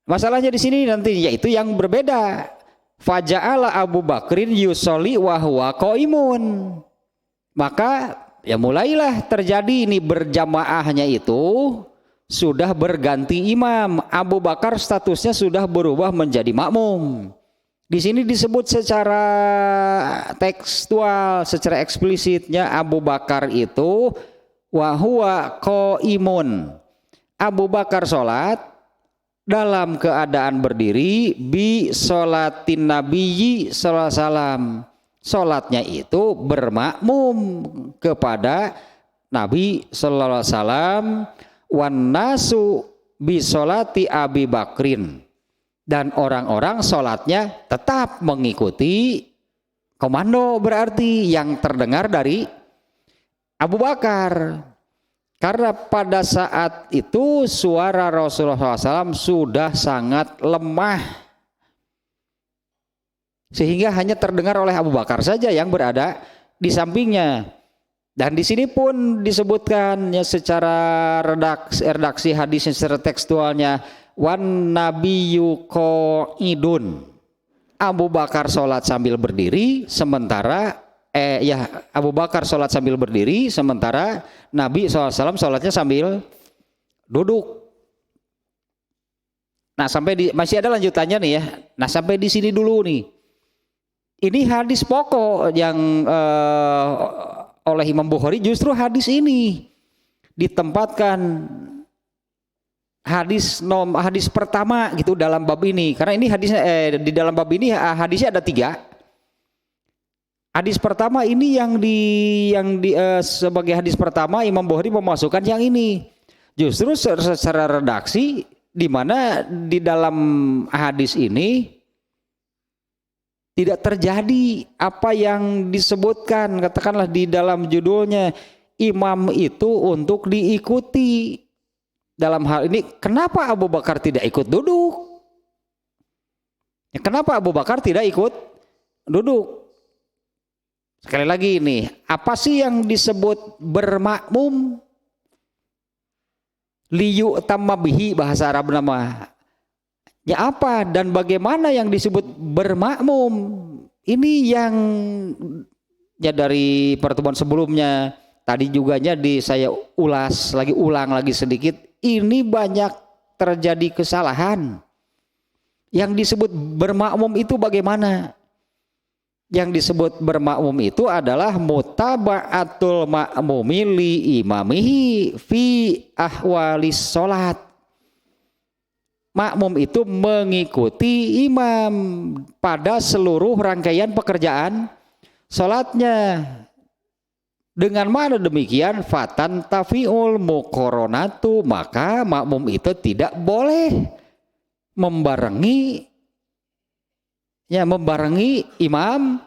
Masalahnya di sini nanti yaitu yang berbeda. Faja'ala Abu Bakrin yusolli wahuwa qaimun. Maka ya mulailah terjadi ini berjamaahnya itu sudah berganti imam. Abu Bakar statusnya sudah berubah menjadi makmum. Di sini disebut secara tekstual, secara eksplisitnya Abu Bakar itu wahuwa qaimun. Abu Bakar sholat dalam keadaan berdiri bi sholatin nabiyyi sallallahu alaihi wasallam. Sholatnya itu bermakmum kepada Nabi sallallahu alaihi wasallam. Wan nasu bi sholati Abi Bakrin, dan orang-orang sholatnya tetap mengikuti komando, berarti yang terdengar dari Abu Bakar. Karena pada saat itu suara Rasulullah SAW sudah sangat lemah, sehingga hanya terdengar oleh Abu Bakar saja yang berada di sampingnya. Dan di sini pun disebutkan ya secara redaksi hadisnya, secara tekstualnya, wan nabiyyu qaidun. Abu Bakar sholat sambil berdiri, sementara Abu Bakar sholat sambil berdiri, sementara Nabi SAW sholatnya sambil duduk. Nah masih ada lanjutannya nih ya. Nah sampai di sini dulu nih. Ini hadis pokok yang oleh Imam Bukhari, justru hadis ini ditempatkan hadis pertama gitu dalam bab ini. Karena ini hadisnya di dalam bab ini hadisnya ada 3. Hadis pertama ini yang sebagai hadis pertama Imam Bukhari memasukkan yang ini. Justru secara redaksi di mana di dalam hadis ini tidak terjadi apa yang disebutkan, katakanlah di dalam judulnya, imam itu untuk diikuti. Dalam hal ini kenapa Abu Bakar tidak ikut duduk? Kenapa Abu Bakar tidak ikut duduk? Sekali lagi nih, apa sih yang disebut bermakmum? Liyu tamma bihi, bahasa Arab nama. Ya apa dan bagaimana yang disebut bermakmum? Ini yang ya dari pertemuan sebelumnya tadi juga saya ulang lagi sedikit. Ini banyak terjadi kesalahan. Yang disebut bermakmum itu bagaimana? Yang disebut bermakmum itu adalah mutaba'atul ma'mumi li imamihi fi ahwalis sholat. Makmum itu mengikuti imam pada seluruh rangkaian pekerjaan sholatnya. Dengan mana demikian? Fatan tafiul muqaronatu, maka makmum itu tidak boleh membarengi imam.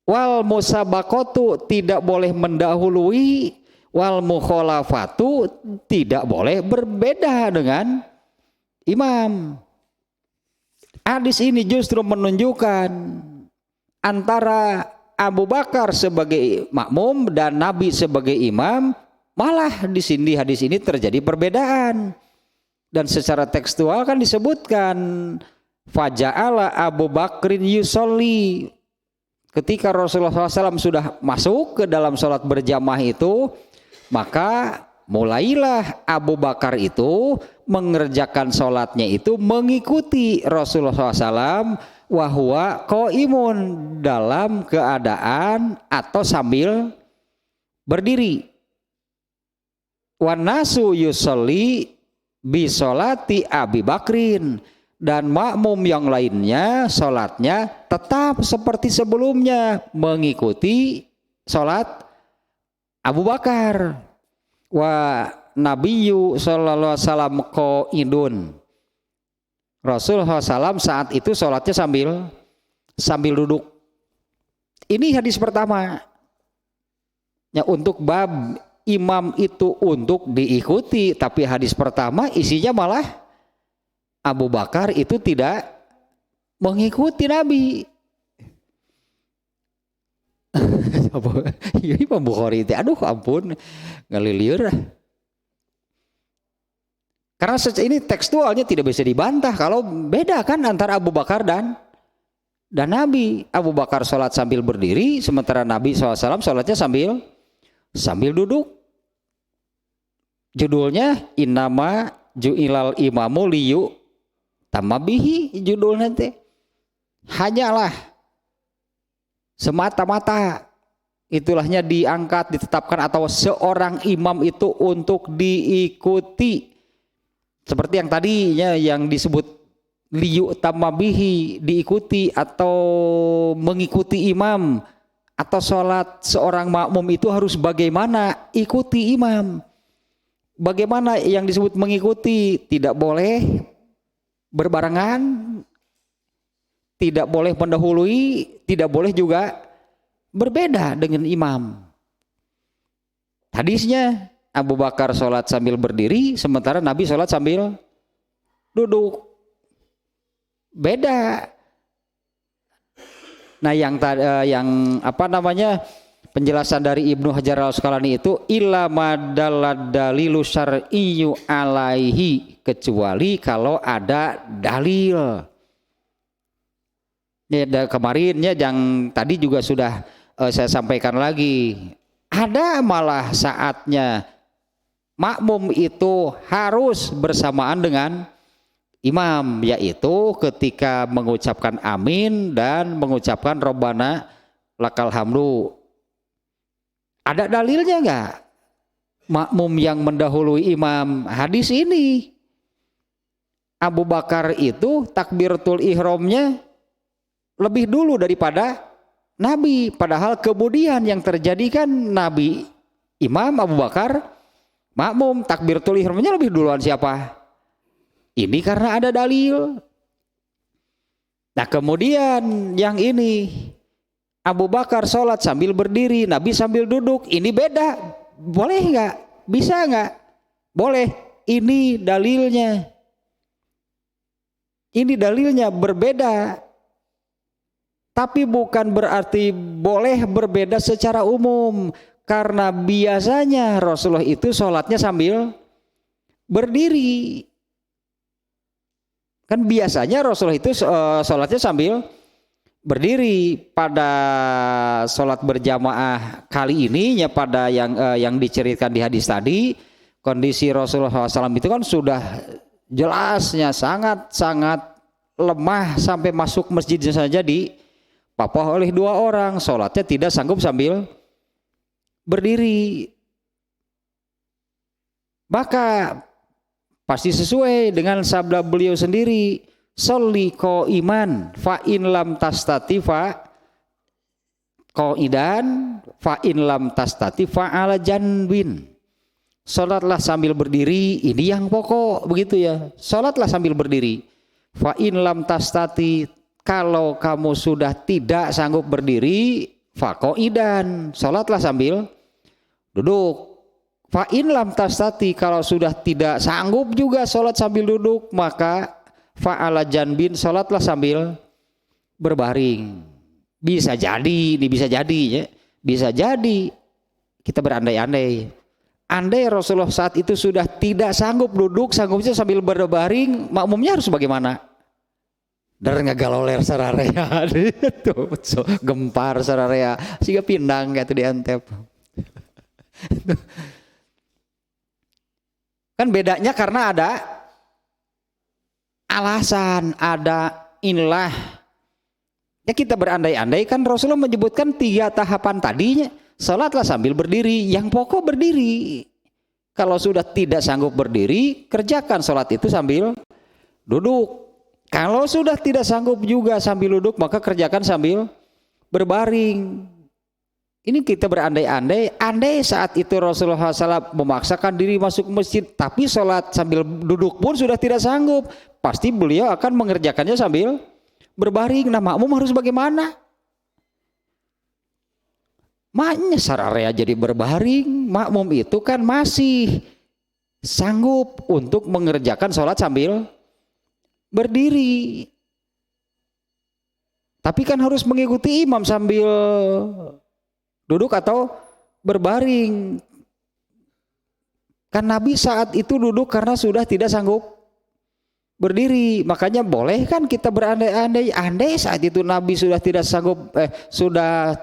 Wal musabaqatu, tidak boleh mendahului. Wal mukhalafatu, tidak boleh berbeda dengan imam. Hadis ini justru menunjukkan antara Abu Bakar sebagai makmum dan Nabi sebagai imam, malah di sini hadis ini terjadi perbedaan. Dan secara tekstual kan disebutkan faja'ala Abu Bakrin yusolli. Ketika Rasulullah SAW sudah masuk ke dalam sholat berjamaah itu, maka mulailah Abu Bakar itu mengerjakan sholatnya itu mengikuti Rasulullah SAW wahuwa qaimun, dalam keadaan atau sambil berdiri. Wan nasu yusolli bi sholati Abi Bakrin, dan makmum yang lainnya sholatnya tetap seperti sebelumnya mengikuti sholat Abu Bakar. Wa Nabiyyu sallallahu alaihi wasallam qaidun. Rasulullah SAW saat itu sholatnya sambil duduk. Ini hadis pertama. Ya, untuk bab imam itu untuk diikuti, tapi hadis pertama isinya malah Abu Bakar itu tidak mengikuti Nabi. Ini Imam Bukhari itu, aduh ampun, ngeliliur. Karena ini tekstualnya tidak bisa dibantah kalau beda kan antara Abu Bakar dan Nabi. Abu Bakar sholat sambil berdiri, sementara Nabi SAW sholatnya sambil duduk. Judulnya Innama Ju'ilal Imamu Liyu Tamabihi, judulnya teh. Hanyalah semata-mata itulahnya diangkat, ditetapkan, atau seorang imam itu untuk diikuti. Seperti yang tadinya yang disebut liyu tamabihi, diikuti atau mengikuti imam, atau sholat seorang makmum itu harus bagaimana, ikuti imam. Bagaimana yang disebut mengikuti? Tidak boleh berbarengan, tidak boleh mendahului, tidak boleh juga berbeda dengan imam. Hadisnya Abu Bakar sholat sambil berdiri, sementara Nabi sholat sambil duduk. Beda. Nah, yang penjelasan dari Ibnu Hajar al-Asqalani itu illa madallad dalilu syar'iyyu alaihi, kecuali kalau ada dalil. Ya, kemarinnya yang tadi juga sudah saya sampaikan lagi. Ada malah saatnya makmum itu harus bersamaan dengan imam, yaitu ketika mengucapkan amin dan mengucapkan Rabbana lakal hamdu. Ada dalilnya enggak? Makmum yang mendahului imam. Hadis ini Abu Bakar itu takbiratul ihramnya lebih dulu daripada Nabi, padahal kemudian yang terjadi kan Nabi imam, Abu Bakar makmum, takbiratul ihramnya lebih duluan siapa? Ini karena ada dalil. Nah, kemudian yang ini Abu Bakar sholat sambil berdiri, Nabi sambil duduk, ini beda. Boleh nggak? Bisa nggak? Boleh. Ini dalilnya. Ini dalilnya berbeda. Tapi bukan berarti boleh berbeda secara umum. Karena biasanya Rasulullah itu sholatnya sambil berdiri. Kan biasanya Rasulullah itu sholatnya sambil berdiri. Pada sholat berjamaah kali ini, ya pada yang diceritakan di hadis tadi, kondisi Rasulullah SAW itu kan sudah jelasnya sangat lemah, sampai masuk masjidnya saja dipapah oleh 2 orang, sholatnya tidak sanggup sambil berdiri. Maka pasti sesuai dengan sabda beliau sendiri, sholli qaiman fa in lam tastati fa qaidan fa in lam tastati fa ala janbin. Salatlah sambil berdiri, ini yang pokok begitu ya. Salatlah sambil berdiri. Fa in lam tastati, kalau kamu sudah tidak sanggup berdiri, fa qaidan, salatlah sambil duduk. Fa in lam tastati, kalau sudah tidak sanggup juga salat sambil duduk, maka fa ala janbin, salatlah sambil berbaring. Bisa jadi, ini bisa jadi ya. Bisa jadi kita berandai-andai. Andai Rasulullah saat itu sudah tidak sanggup duduk, sanggupnya sambil berbaring, makmumnya harus bagaimana? Dar ngagaloler sararea tuh, gempar sararea, sehingga pindang kayak itu di Antep. Kan bedanya karena ada alasan, ada inilah. Ya kita berandai-andai, kan Rasulullah menyebutkan 3 tahapan tadinya. Salatlah sambil berdiri, yang pokok berdiri. Kalau sudah tidak sanggup berdiri, kerjakan salat itu sambil duduk. Kalau sudah tidak sanggup juga sambil duduk, maka kerjakan sambil berbaring. Ini kita berandai-andai, andai saat itu Rasulullah SAW memaksakan diri masuk masjid, tapi salat sambil duduk pun sudah tidak sanggup, pasti beliau akan mengerjakannya sambil berbaring. Nah, makmum harus bagaimana? maknya sararea jadi berbaring. Makmum itu kan masih sanggup untuk mengerjakan sholat sambil berdiri. Tapi kan harus mengikuti imam sambil duduk atau berbaring. Kan Nabi saat itu duduk karena sudah tidak sanggup berdiri. Makanya boleh kan kita berandai-andai, andai saat itu Nabi sudah tidak sanggup sudah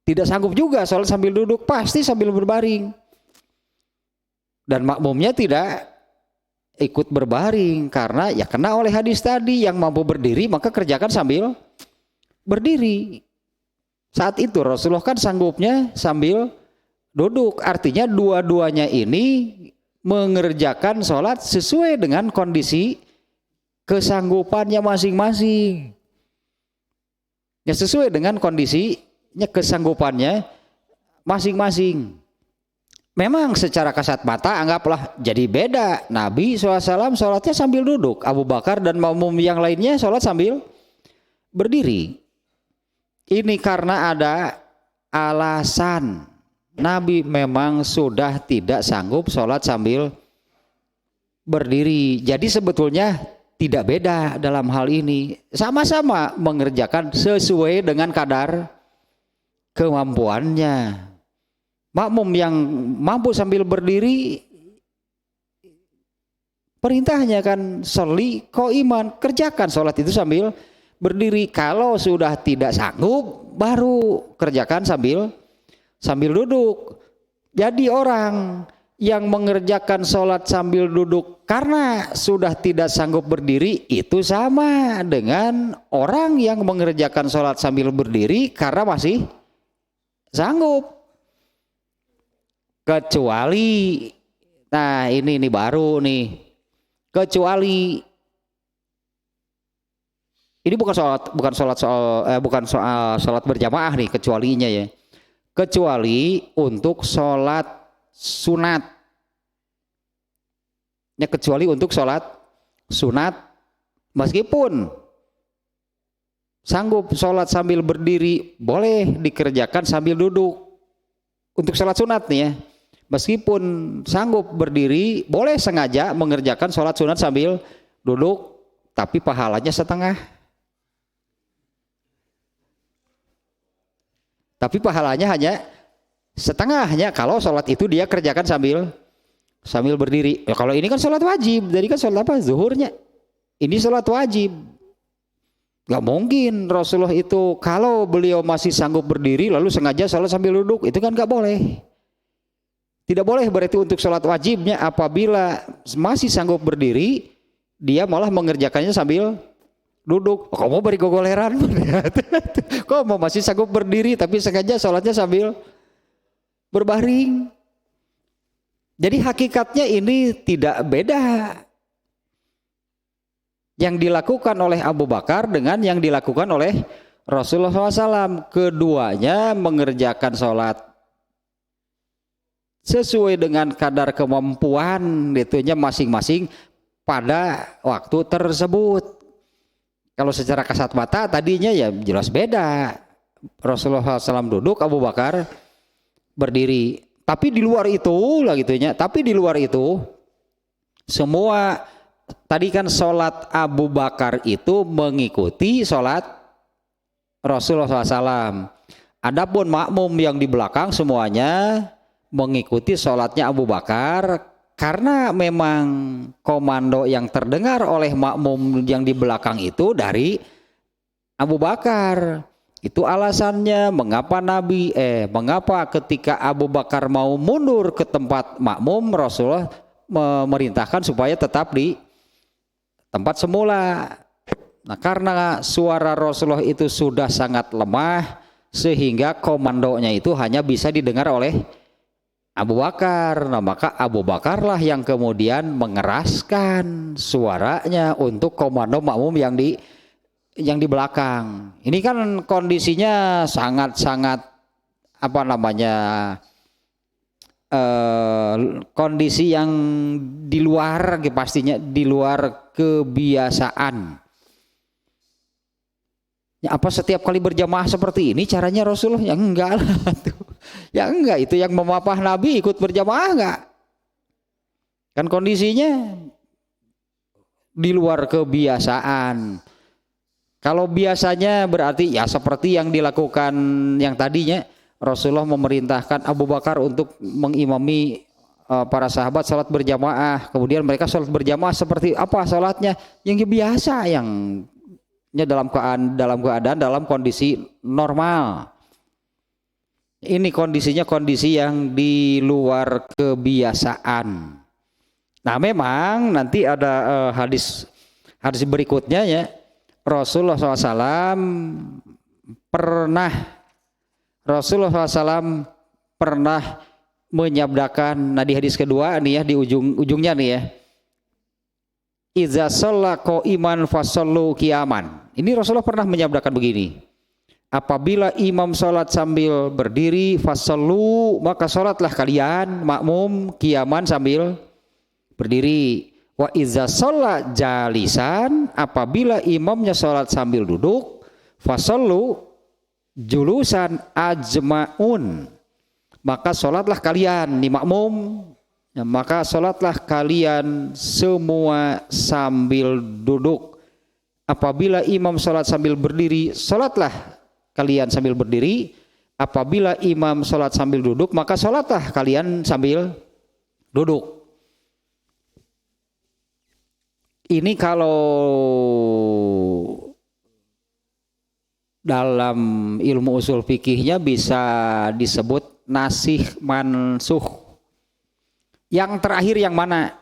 tidak sanggup juga sholat sambil duduk, pasti sambil berbaring. Dan makmumnya tidak ikut berbaring karena ya kena oleh hadis tadi, yang mampu berdiri maka kerjakan sambil berdiri. Saat itu Rasulullah kan sanggupnya sambil duduk, artinya dua-duanya ini mengerjakan sholat sesuai dengan kondisi kesanggupannya masing-masing. Ya sesuai dengan kondisinya kesanggupannya masing-masing. Memang secara kasat mata anggaplah jadi beda. Nabi SAW sholatnya sambil duduk, Abu Bakar dan makmum yang lainnya sholat sambil berdiri. Ini karena ada alasan. Nabi memang sudah tidak sanggup sholat sambil berdiri. Jadi sebetulnya tidak beda dalam hal ini. Sama-sama mengerjakan sesuai dengan kadar kemampuannya. Makmum yang mampu sambil berdiri, perintahnya kan sholli qaiman, kerjakan sholat itu sambil berdiri. Kalau sudah tidak sanggup, baru kerjakan sambil duduk. Jadi orang yang mengerjakan sholat sambil duduk karena sudah tidak sanggup berdiri, itu sama dengan orang yang mengerjakan sholat sambil berdiri karena masih sanggup. Kecuali, nah ini baru nih, kecuali ini bukan soal sholat berjamaah nih kecualinya ya. Kecuali untuk sholat sunat. Ya, kecuali untuk sholat sunat, meskipun sanggup sholat sambil berdiri, boleh dikerjakan sambil duduk. Untuk sholat sunat nih ya, meskipun sanggup berdiri, boleh sengaja mengerjakan sholat sunat sambil duduk, tapi pahalanya setengah. Tapi pahalanya hanya setengahnya kalau sholat itu dia kerjakan sambil berdiri. Ya, kalau ini kan sholat wajib, jadi kan sholat apa? Zuhurnya. Ini sholat wajib. Gak mungkin Rasulullah itu kalau beliau masih sanggup berdiri lalu sengaja sholat sambil duduk, itu kan gak boleh. Tidak boleh berarti untuk sholat wajibnya apabila masih sanggup berdiri, dia malah mengerjakannya sambil duduk. Kok mau beri gogoleran? Kok mau masih sanggup berdiri tapi sengaja sholatnya sambil berbaring? Jadi hakikatnya ini tidak beda yang dilakukan oleh Abu Bakar dengan yang dilakukan oleh Rasulullah SAW. Keduanya mengerjakan sholat sesuai dengan kadar kemampuan itunya masing-masing pada waktu tersebut. Kalau secara kasat mata tadinya ya jelas beda. Rasulullah SAW duduk, Abu Bakar berdiri. Tapi di luar itu lah gitunya. Tapi di luar itu semua tadi kan sholat Abu Bakar itu mengikuti sholat Rasulullah SAW. Adapun makmum yang di belakang semuanya mengikuti sholatnya Abu Bakar. Karena memang komando yang terdengar oleh makmum yang di belakang itu dari Abu Bakar. Itu alasannya mengapa ketika Abu Bakar mau mundur ke tempat makmum, Rasulullah memerintahkan supaya tetap di tempat semula. Nah, karena suara Rasulullah itu sudah sangat lemah sehingga komandonya itu hanya bisa didengar oleh Abu Bakar. Nah, maka Abu Bakarlah yang kemudian mengeraskan suaranya untuk komando makmum yang di belakang. Ini kan kondisinya sangat-sangat kondisi yang di luar, pastinya di luar kebiasaan. Ya, apa setiap kali berjamaah seperti ini caranya Rasulullah? Ya enggak lah tuh. Ya enggak, itu yang memapah Nabi ikut berjamaah enggak? Kan kondisinya di luar kebiasaan. Kalau biasanya berarti ya seperti yang dilakukan yang tadinya Rasulullah memerintahkan Abu Bakar untuk mengimami para sahabat salat berjamaah. Kemudian mereka salat berjamaah seperti apa salatnya? Yang biasa, yang dalam kondisi normal. Ini kondisinya kondisi yang di luar kebiasaan. Nah, memang nanti ada hadis berikutnya ya. Rasulullah SAW pernah menyabdakan, nah di hadis kedua nih ya, di ujungnya nih ya, iza shalla qa'iman fasallu qiyaman. Ini Rasulullah pernah menyabdakan begini, apabila imam sholat sambil berdiri, fasallu, maka sholatlah kalian makmum qiyaman sambil berdiri. Wa iza shalla jalisan, apabila imamnya sholat sambil duduk, fasallu julusan ajma'un, maka sholatlah kalian nih makmum, ya, maka sholatlah kalian semua sambil duduk. Apabila imam sholat sambil berdiri, sholatlah kalian sambil berdiri. Apabila imam sholat sambil duduk, maka sholatlah kalian sambil duduk. Ini kalau dalam ilmu usul fikihnya bisa disebut nasih mansuh. Yang terakhir yang mana?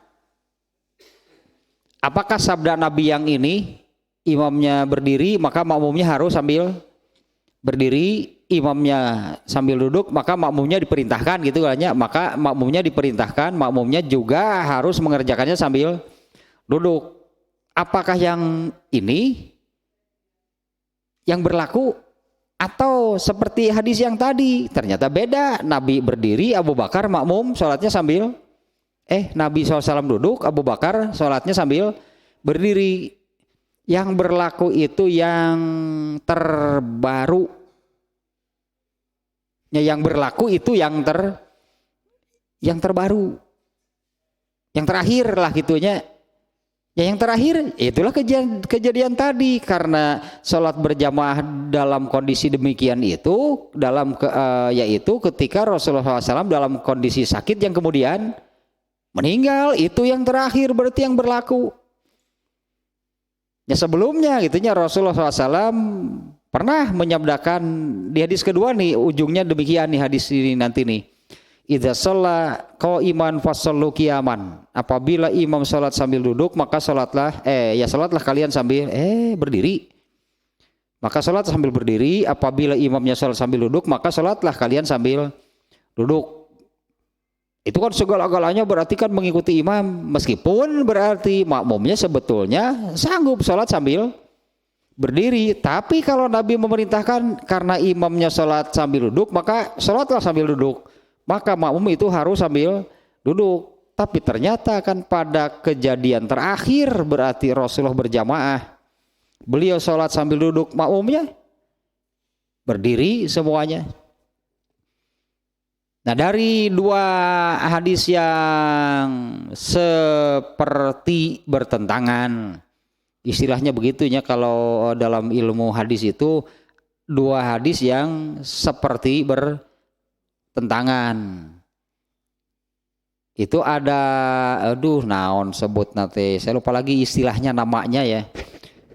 Apakah sabda Nabi yang ini, imamnya berdiri maka makmumnya harus sambil berdiri, imamnya sambil duduk maka makmumnya diperintahkan gitu kan ya, maka makmumnya diperintahkan, makmumnya juga harus mengerjakannya sambil duduk. Apakah yang ini yang berlaku atau seperti hadis yang tadi? Ternyata beda. Nabi berdiri, Abu Bakar makmum sholatnya sambil Nabi SAW duduk, Abu Bakar sholatnya sambil berdiri. Yang berlaku itu yang terbaru. Ya, yang berlaku itu yang terbaru. Yang terakhir lah gitunya. Ya, yang terakhir itulah kejadian tadi, karena sholat berjamaah dalam kondisi demikian itu yaitu ketika Rasulullah SAW dalam kondisi sakit yang kemudian meninggal, itu yang terakhir berarti yang berlaku. Ya, sebelumnya gitunya Rasulullah SAW pernah menyabdakan di hadis kedua nih, ujungnya demikian nih hadis ini nanti nih. Idza shalla qa'iman fasallu qiyaman. Apabila imam salat sambil duduk, maka salatlah kalian sambil berdiri. Maka salat sambil berdiri. Apabila imamnya salat sambil duduk, maka salatlah kalian sambil duduk. Itu kan segala-galanya berarti kan mengikuti imam, meskipun berarti makmumnya sebetulnya sanggup salat sambil berdiri. Tapi kalau Nabi memerintahkan karena imamnya salat sambil duduk, maka salatlah sambil duduk. Maka makmum itu harus sambil duduk. Tapi ternyata kan pada kejadian terakhir berarti Rasulullah berjamaah, beliau sholat sambil duduk, makmumnya berdiri semuanya. Nah, dari dua hadis yang seperti bertentangan, istilahnya begitunya kalau dalam ilmu hadis itu, dua hadis yang seperti bertentangan. Itu ada naon sebut nate, saya lupa lagi istilahnya namanya ya.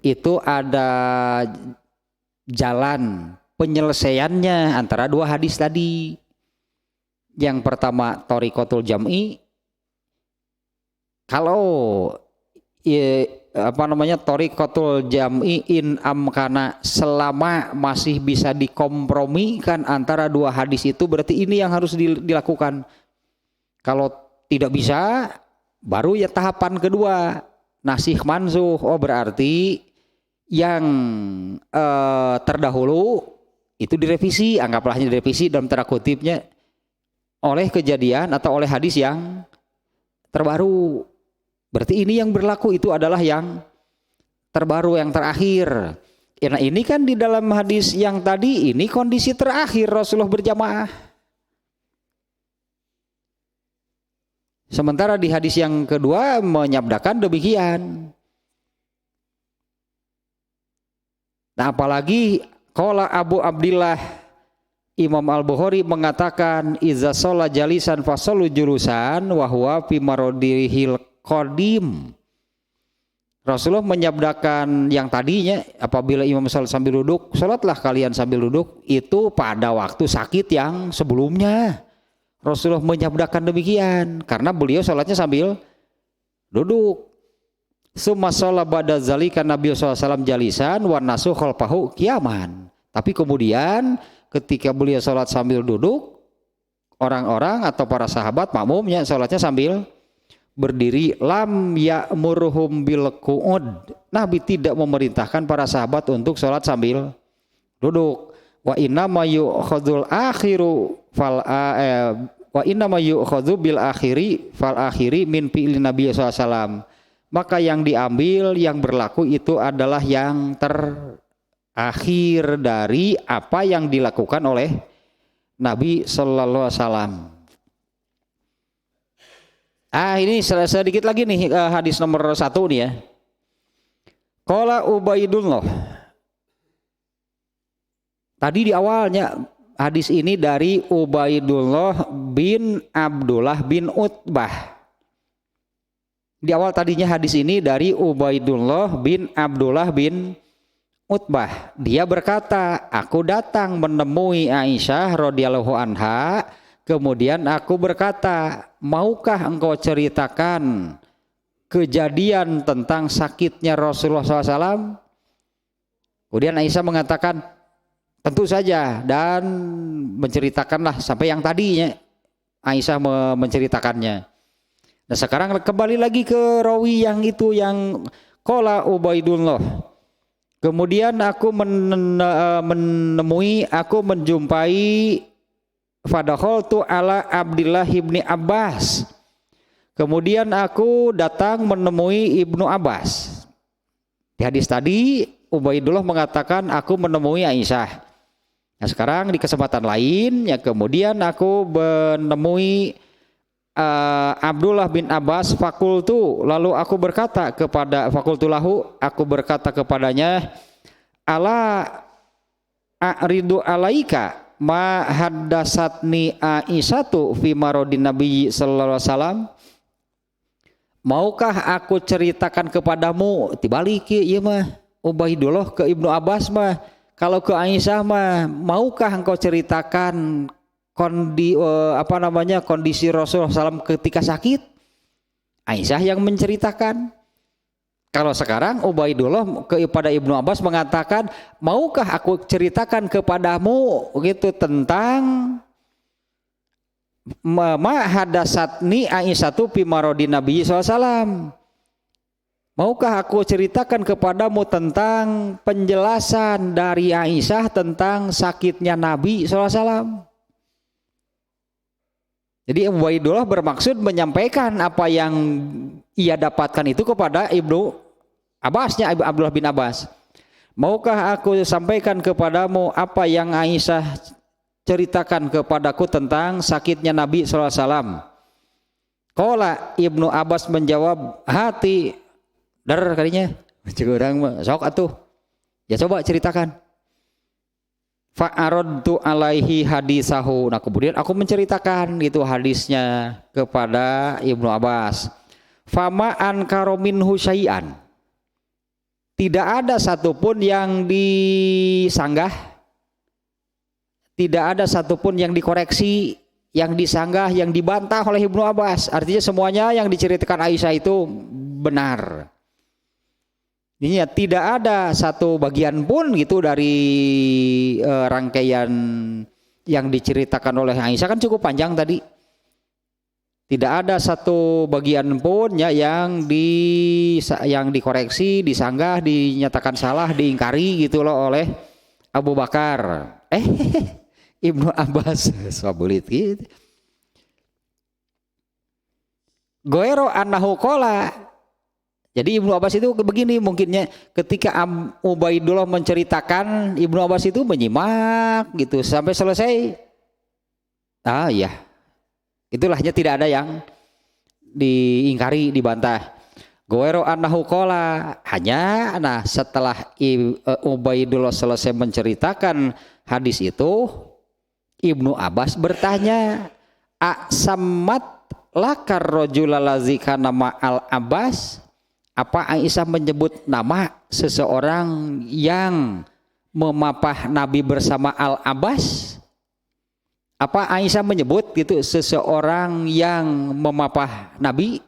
Itu ada jalan penyelesaiannya antara dua hadis tadi. Yang pertama thoriqatul jam'i, kalau thoriqatul jam'i in amkana, selama masih bisa dikompromikan antara dua hadis itu, berarti ini yang harus dilakukan. Kalau tidak bisa, baru ya tahapan kedua, nasih mansuh. Oh, berarti yang terdahulu itu direvisi, anggaplah direvisi dalam tanda kutipnya, oleh kejadian atau oleh hadis yang terbaru. Berarti ini yang berlaku itu adalah yang terbaru, yang terakhir. Nah ini kan di dalam hadis yang tadi ini kondisi terakhir Rasulullah berjamaah. Sementara di hadis yang kedua menyabdakan demikian. Nah apalagi qala Abu Abdillah Imam Al-Bukhari mengatakan iza sholla jalisan fasallu julusan wa huwa fi maradihil qadim. Rasulullah menyabdakan yang tadinya apabila imam sholat sambil duduk, sholatlah kalian sambil duduk, itu pada waktu sakit yang sebelumnya. Rasulullah menyabdakan demikian karena beliau sholatnya sambil duduk. Summa sholat ba'da zalika Nabi SAW jalisan wa nasu khalfahu qiyaman. Tapi kemudian ketika beliau sholat sambil duduk, orang-orang atau para sahabat makmumnya sholatnya sambil berdiri. Lam ya'muruhum bil qu'ud. Nabi tidak memerintahkan para sahabat untuk sholat sambil duduk. Wa inna ma yu'khadzul akhiru fal wa inna ma yu'khadzu bil akhiri fal akhiri min fi'li Nabi sallallahu alaihi wasallam. Maka yang diambil yang berlaku itu adalah yang terakhir dari apa yang dilakukan oleh Nabi sallallahu alaihi wasallam. Ini sedikit lagi nih hadis nomor 1 nih ya. Qala Ubaidullah. Tadi di awalnya hadis ini dari Ubaidullah bin Abdullah bin Utbah. Di awal tadinya hadis ini dari Ubaidullah bin Abdullah bin Utbah. Dia berkata, aku datang menemui Aisyah radhiyallahu anha. Kemudian aku berkata, maukah engkau ceritakan kejadian tentang sakitnya Rasulullah SAW? Kemudian Aisyah mengatakan, tentu saja, dan menceritakanlah sampai yang tadinya Aisyah menceritakannya. Nah sekarang kembali lagi ke rawi yang itu yang qala Ubaidullah. Kemudian aku menjumpai fadakhaltu ala Abdillah ibni Abbas. Kemudian aku datang menemui Ibnu Abbas. Di hadis tadi Ubaidullah mengatakan aku menemui Aisyah. Nah sekarang di kesempatan lain ya kemudian aku menemui Abdullah bin Abbas fakultu. Lalu aku berkata kepada fakultu lahu, aku berkata kepadanya, ala a'ridu alaika ma haddasatni Aisyatu fi maradin Nabi sallallahu alaihi wasallam. Maukah aku ceritakan kepadamu? Dibalik ieu mah Ubaidullah ke Ibnu Abbas mah. Kalau ke Aisyah mah, maukah engkau ceritakan kondisi Rasulullah SAW ketika sakit? Aisyah yang menceritakan. Kalau sekarang Ubaidullah kepada Ibnu Abbas mengatakan, maukah aku ceritakan kepadamu gitu tentang ma hadasatni Aisyatu fi maradin Nabi SAW. Maukah aku ceritakan kepadamu tentang penjelasan dari Aisyah tentang sakitnya Nabi SAW. Jadi Ubaidullah bermaksud menyampaikan apa yang ia dapatkan itu kepada Ibnu Abbasnya Abdullah bin Abbas. Maukah aku sampaikan kepadamu apa yang Aisyah ceritakan kepadaku tentang sakitnya Nabi SAW? Qala Ibnu Abbas menjawab, hati dar kalinya orang sok atuh. Ya coba ceritakan. Fa'aradtu alaihi hadisahu. Nah kemudian aku menceritakan gitu hadisnya kepada Ibnu Abbas. Fama ankara minhu syai'an. Tidak ada satupun yang disanggah, tidak ada satupun yang dikoreksi, yang disanggah, yang dibantah oleh Ibnu Abbas. Artinya semuanya yang diceritakan Aisyah itu benar. Ini ya, tidak ada satu bagian pun gitu dari rangkaian yang diceritakan oleh Aisyah, kan cukup panjang tadi. Tidak ada satu bagian pun ya yang dikoreksi, disanggah, dinyatakan salah, diingkari gitu loh oleh Abu Bakar. Ibnu Abbas sabulit gitu. Goero annahu qala. Jadi Ibnu Abbas itu begini mungkinnya, ketika Ubaidullah menceritakan, Ibnu Abbas itu menyimak gitu sampai selesai. Ah iya, itulahnya tidak ada yang diingkari, dibantah. Goero annahu qala, hanya nah setelah Ubaidullah selesai menceritakan hadis itu, Ibnu Abbas bertanya, "A'sammat lakar rajulalazi kana ma'al Abbas?" Apa Aisyah menyebut nama seseorang yang memapah Nabi bersama Al-Abbas? Apa Aisyah menyebut gitu seseorang yang memapah Nabi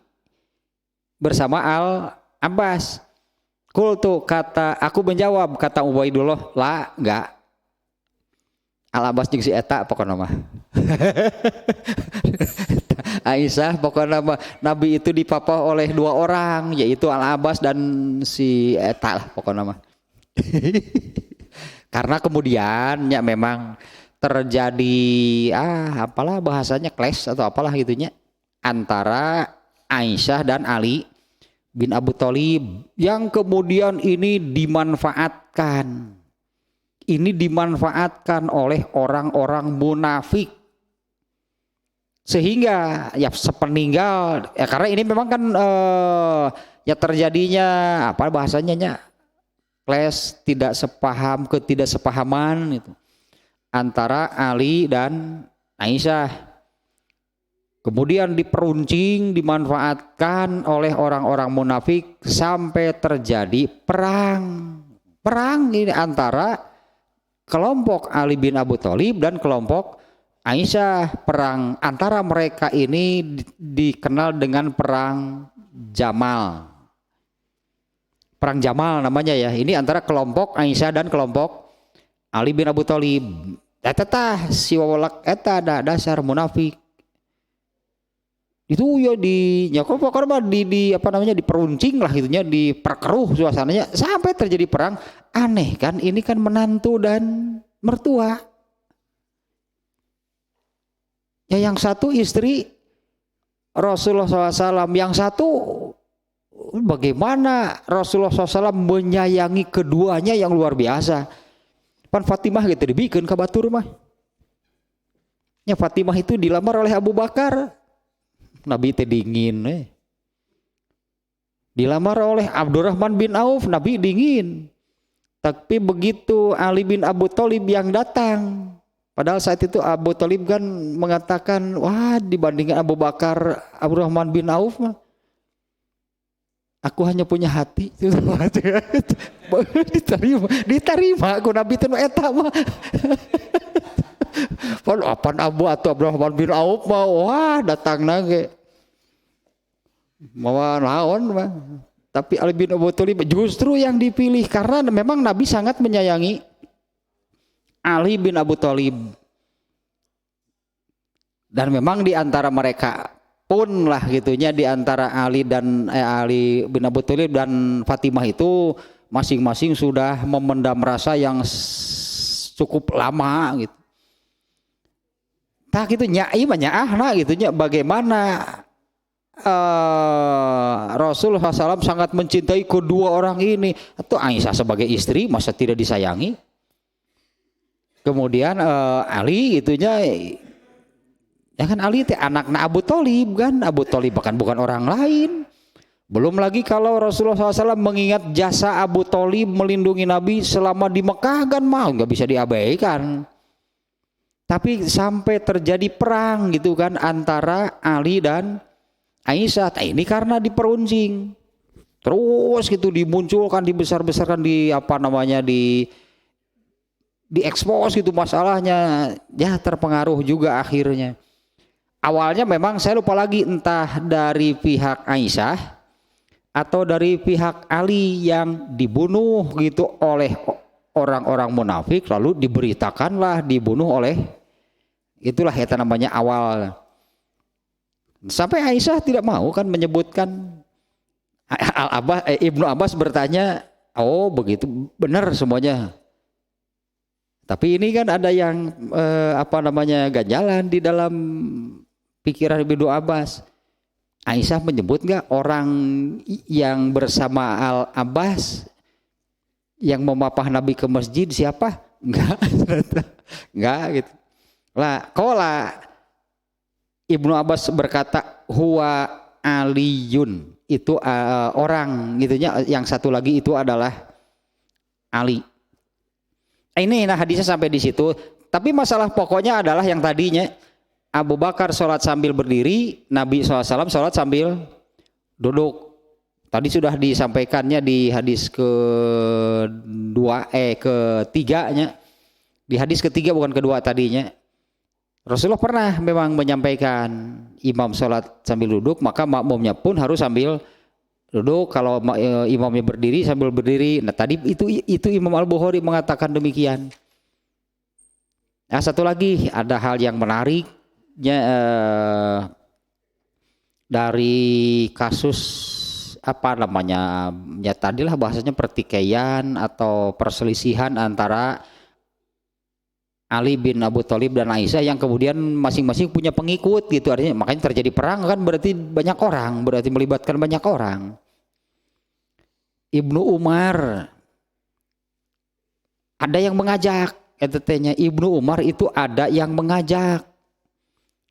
bersama Al-Abbas? Qultu, kata aku menjawab, kata Ubaidullah, la, enggak. Al-Abbas jeung si eta pokokna mah. Aisyah pokoknya Nabi itu dipapah oleh dua orang, yaitu Al-Abbas dan si eta lah pokoknya mah. Karena kemudian ya memang terjadi apalah bahasanya clash atau apalah gitunya antara Aisyah dan Ali bin Abu Thalib yang kemudian ini dimanfaatkan. Ini dimanfaatkan oleh orang-orang munafik. Sehingga ya sepeninggal ya, karena ini memang kan ya terjadinya apa bahasanya clash, tidak sepaham, ketidaksepahaman itu antara Ali dan Aisyah. Kemudian diperuncing, dimanfaatkan oleh orang-orang munafik sampai terjadi perang. Perang ini antara kelompok Ali bin Abu Thalib dan kelompok Aisyah. Perang antara mereka ini dikenal dengan perang Jamal. Perang Jamal namanya ya. Ini antara kelompok Aisyah dan kelompok Ali bin Abu Thalib. Eta si wawalak eta ada dasar munafik. Itu ya pokoknya di apa namanya diperuncing lah gitunya, diperkeruh suasananya sampai terjadi perang. Aneh kan, ini kan menantu dan mertua. Ya yang satu istri Rasulullah SAW, yang satu bagaimana Rasulullah SAW menyayangi keduanya yang luar biasa. Pan Fatimah gitu dibikin ke batur mah. Ya Fatimah itu dilamar oleh Abu Bakar. Nabi teh dingin. Dilamar oleh Abdurrahman bin Auf, Nabi dingin. Tapi begitu Ali bin Abu Thalib yang datang, padahal saat itu Abu Thalib kan mengatakan, wah dibandingkan Abu Bakar, Abdurrahman bin Auf mah, aku hanya punya hati. diterima aku Nabi itu eta mah. Pan Abu atau Abdurrahman bin Auf mah, wah datang nage. Mawa naon mah. Tapi Ali bin Abu Thalib justru yang dipilih karena memang Nabi sangat menyayangi Ali bin Abu Thalib. Dan memang di antara mereka pun lah gitunya, di antara Ali bin Abu Thalib dan Fatimah itu masing-masing sudah memendam rasa yang cukup lama gitu. Tak gitu nyai nah gitunya bagaimana Rasulullah SAW sangat mencintai kedua orang ini. Atau Aisyah sebagai istri masa tidak disayangi. Kemudian Ali itunya ya kan Ali itu anaknya Abu Thalib kan. Abu Thalib bahkan bukan orang lain. Belum lagi kalau Rasulullah SAW mengingat jasa Abu Thalib melindungi Nabi selama di Mekah kan mau nggak bisa diabaikan. Tapi sampai terjadi perang gitu kan antara Ali dan Aisyah. Nah, ini karena diperuncing. Terus gitu dimunculkan, dibesar-besarkan, di apa namanya diekspos gitu masalahnya. Ya terpengaruh juga akhirnya. Awalnya memang saya lupa lagi entah dari pihak Aisyah atau dari pihak Ali yang dibunuh gitu oleh orang-orang munafik, lalu diberitakanlah dibunuh oleh, itulah ya namanya awal. Sampai Aisyah tidak mau kan menyebutkan. Ibnu Abbas bertanya, oh begitu benar semuanya. Tapi ini kan ada yang apa namanya ganjalan di dalam pikiran Ibnu Abbas. Aisyah menyebut nggak orang yang bersama Al Abbas yang memapah Nabi ke masjid siapa? Enggak, enggak gitu. Lah, qala Ibnu Abbas berkata huwa Aliyun, itu orang gitunya, yang satu lagi itu adalah Ali. Ini nah hadisnya sampai di situ. Tapi masalah pokoknya adalah yang tadinya Abu Bakar sholat sambil berdiri, Nabi SAW sholat sambil duduk. Tadi sudah disampaikannya di hadis ketiganya. Di hadis ketiga bukan kedua tadinya. Rasulullah pernah memang menyampaikan imam sholat sambil duduk, maka makmumnya pun harus sambil duduk. Kalau imamnya berdiri sambil berdiri. Nah tadi itu Imam Al-Bukhari mengatakan demikian. Nah satu lagi ada hal yang menariknya dari kasus apa namanya ya tadilah bahasanya pertikaian atau perselisihan antara Ali bin Abu Thalib dan Aisyah yang kemudian masing-masing punya pengikut gitu, artinya makanya terjadi perang kan, berarti banyak orang, berarti melibatkan banyak orang. Ibnu Umar ada yang mengajak, etetenya Ibnu Umar itu ada yang mengajak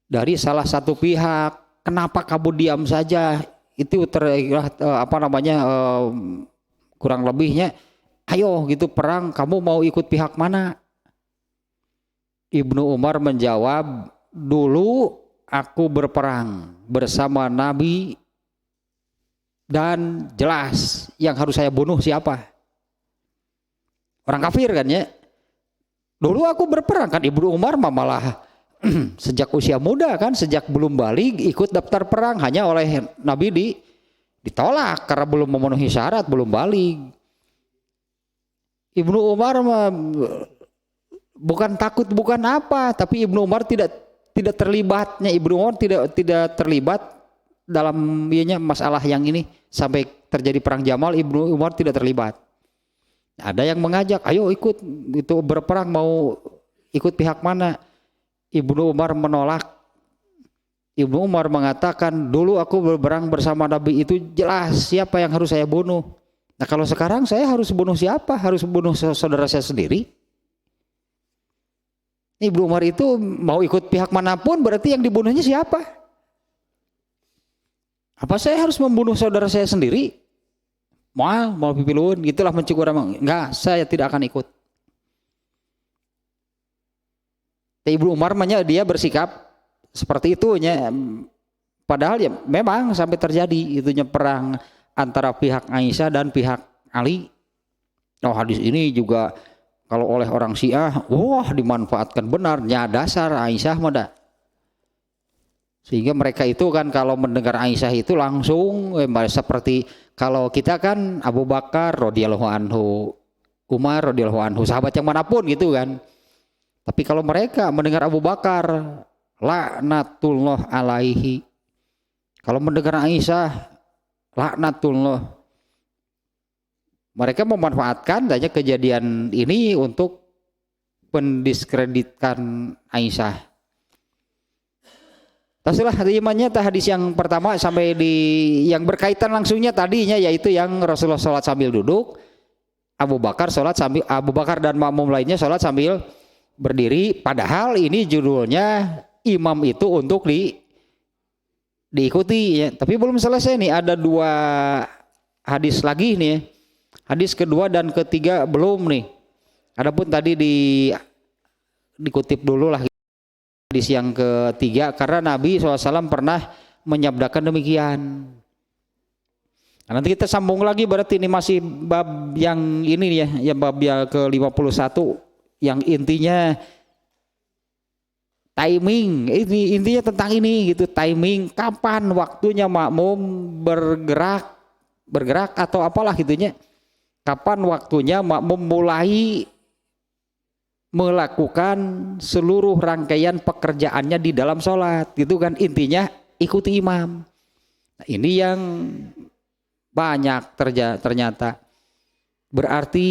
dari salah satu pihak, kenapa kamu diam saja? Itu kurang lebihnya, ayo gitu perang, kamu mau ikut pihak mana? Ibnu Umar menjawab, dulu aku berperang bersama Nabi dan jelas yang harus saya bunuh siapa? Orang kafir kan ya. Dulu aku berperang kan, Ibnu Umar malah sejak usia muda kan, sejak belum balik ikut daftar perang, hanya oleh Nabi ditolak karena belum memenuhi syarat, belum balik. Ibnu Umar bukan takut, bukan apa, tapi Ibnu Umar tidak terlibatnya, Ibnu Umar tidak terlibat dalam masalah yang ini sampai terjadi perang Jamal. Ibnu Umar tidak terlibat. Ada yang mengajak, ayo ikut itu berperang, mau ikut pihak mana? Ibnu Umar menolak. Ibnu Umar mengatakan, dulu aku berperang bersama Nabi, itu jelas siapa yang harus saya bunuh. Nah kalau sekarang saya harus bunuh siapa? Harus bunuh saudara saya sendiri. Ibnu Umar itu mau ikut pihak manapun, berarti yang dibunuhnya siapa? Apa saya harus membunuh saudara saya sendiri? Mau pipilun, gitulah mencukur emang. Enggak, saya tidak akan ikut. Ibnu Umar dia bersikap seperti itu nya. Padahal ya memang sampai terjadi itunya perang antara pihak Aisyah dan pihak Ali. Oh hadis ini juga kalau oleh orang Syiah, wah dimanfaatkan benar, dasar Aisyah mada. Sehingga mereka itu kan kalau mendengar Aisyah itu langsung seperti kalau kita kan Abu Bakar radhiyallahu anhu, Umar radhiyallahu anhu, sahabat yang manapun gitu kan. Tapi kalau mereka mendengar Abu Bakar, laknatullah alaihi. Kalau mendengar Aisyah, laknatullah. Mereka memanfaatkan saja kejadian ini untuk mendiskreditkan Aisyah. Tasilah imannya hadis yang pertama sampai di yang berkaitan langsungnya tadinya, yaitu yang Rasulullah sholat sambil duduk, Abu Bakar dan makmum lainnya sholat sambil berdiri. Padahal ini judulnya imam itu untuk diikuti ya. Tapi belum selesai nih, ada dua hadis lagi nih. Hadis kedua dan ketiga belum nih. Adapun tadi dikutip dulu lah hadis yang ketiga, karena Nabi SAW pernah menyabdakan demikian. Nah, nanti kita sambung lagi, berarti ini masih bab yang ini ya, yang bab yang ke-51 yang intinya timing. Ini intinya tentang ini gitu, timing, kapan waktunya makmum bergerak atau apalah gitunya. Kapan waktunya makmum mulai melakukan seluruh rangkaian pekerjaannya di dalam sholat, gitu kan, intinya ikuti imam. Nah, ini yang banyak ternyata. Berarti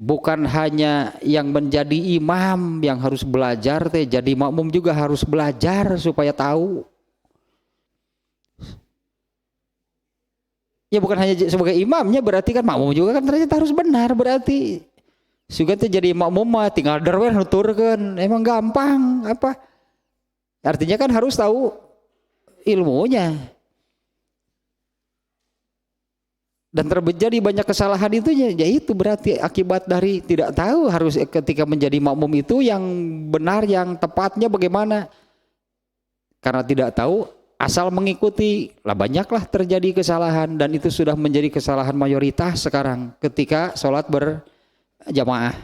bukan hanya yang menjadi imam yang harus belajar, jadi makmum juga harus belajar supaya tahu. Ya bukan hanya sebagai imamnya, berarti kan makmum juga kan ternyata harus benar. Berarti juga tuh jadi makmum mah tinggal derwer nuturkeun, emang gampang apa? Artinya kan harus tahu ilmunya. Dan terjadi banyak kesalahan itu ya itu berarti akibat dari tidak tahu. Harus ketika menjadi makmum itu yang benar, yang tepatnya bagaimana, karena tidak tahu asal mengikuti lah banyaklah terjadi kesalahan. Dan itu sudah menjadi kesalahan mayoritas sekarang ketika sholat berjamaah.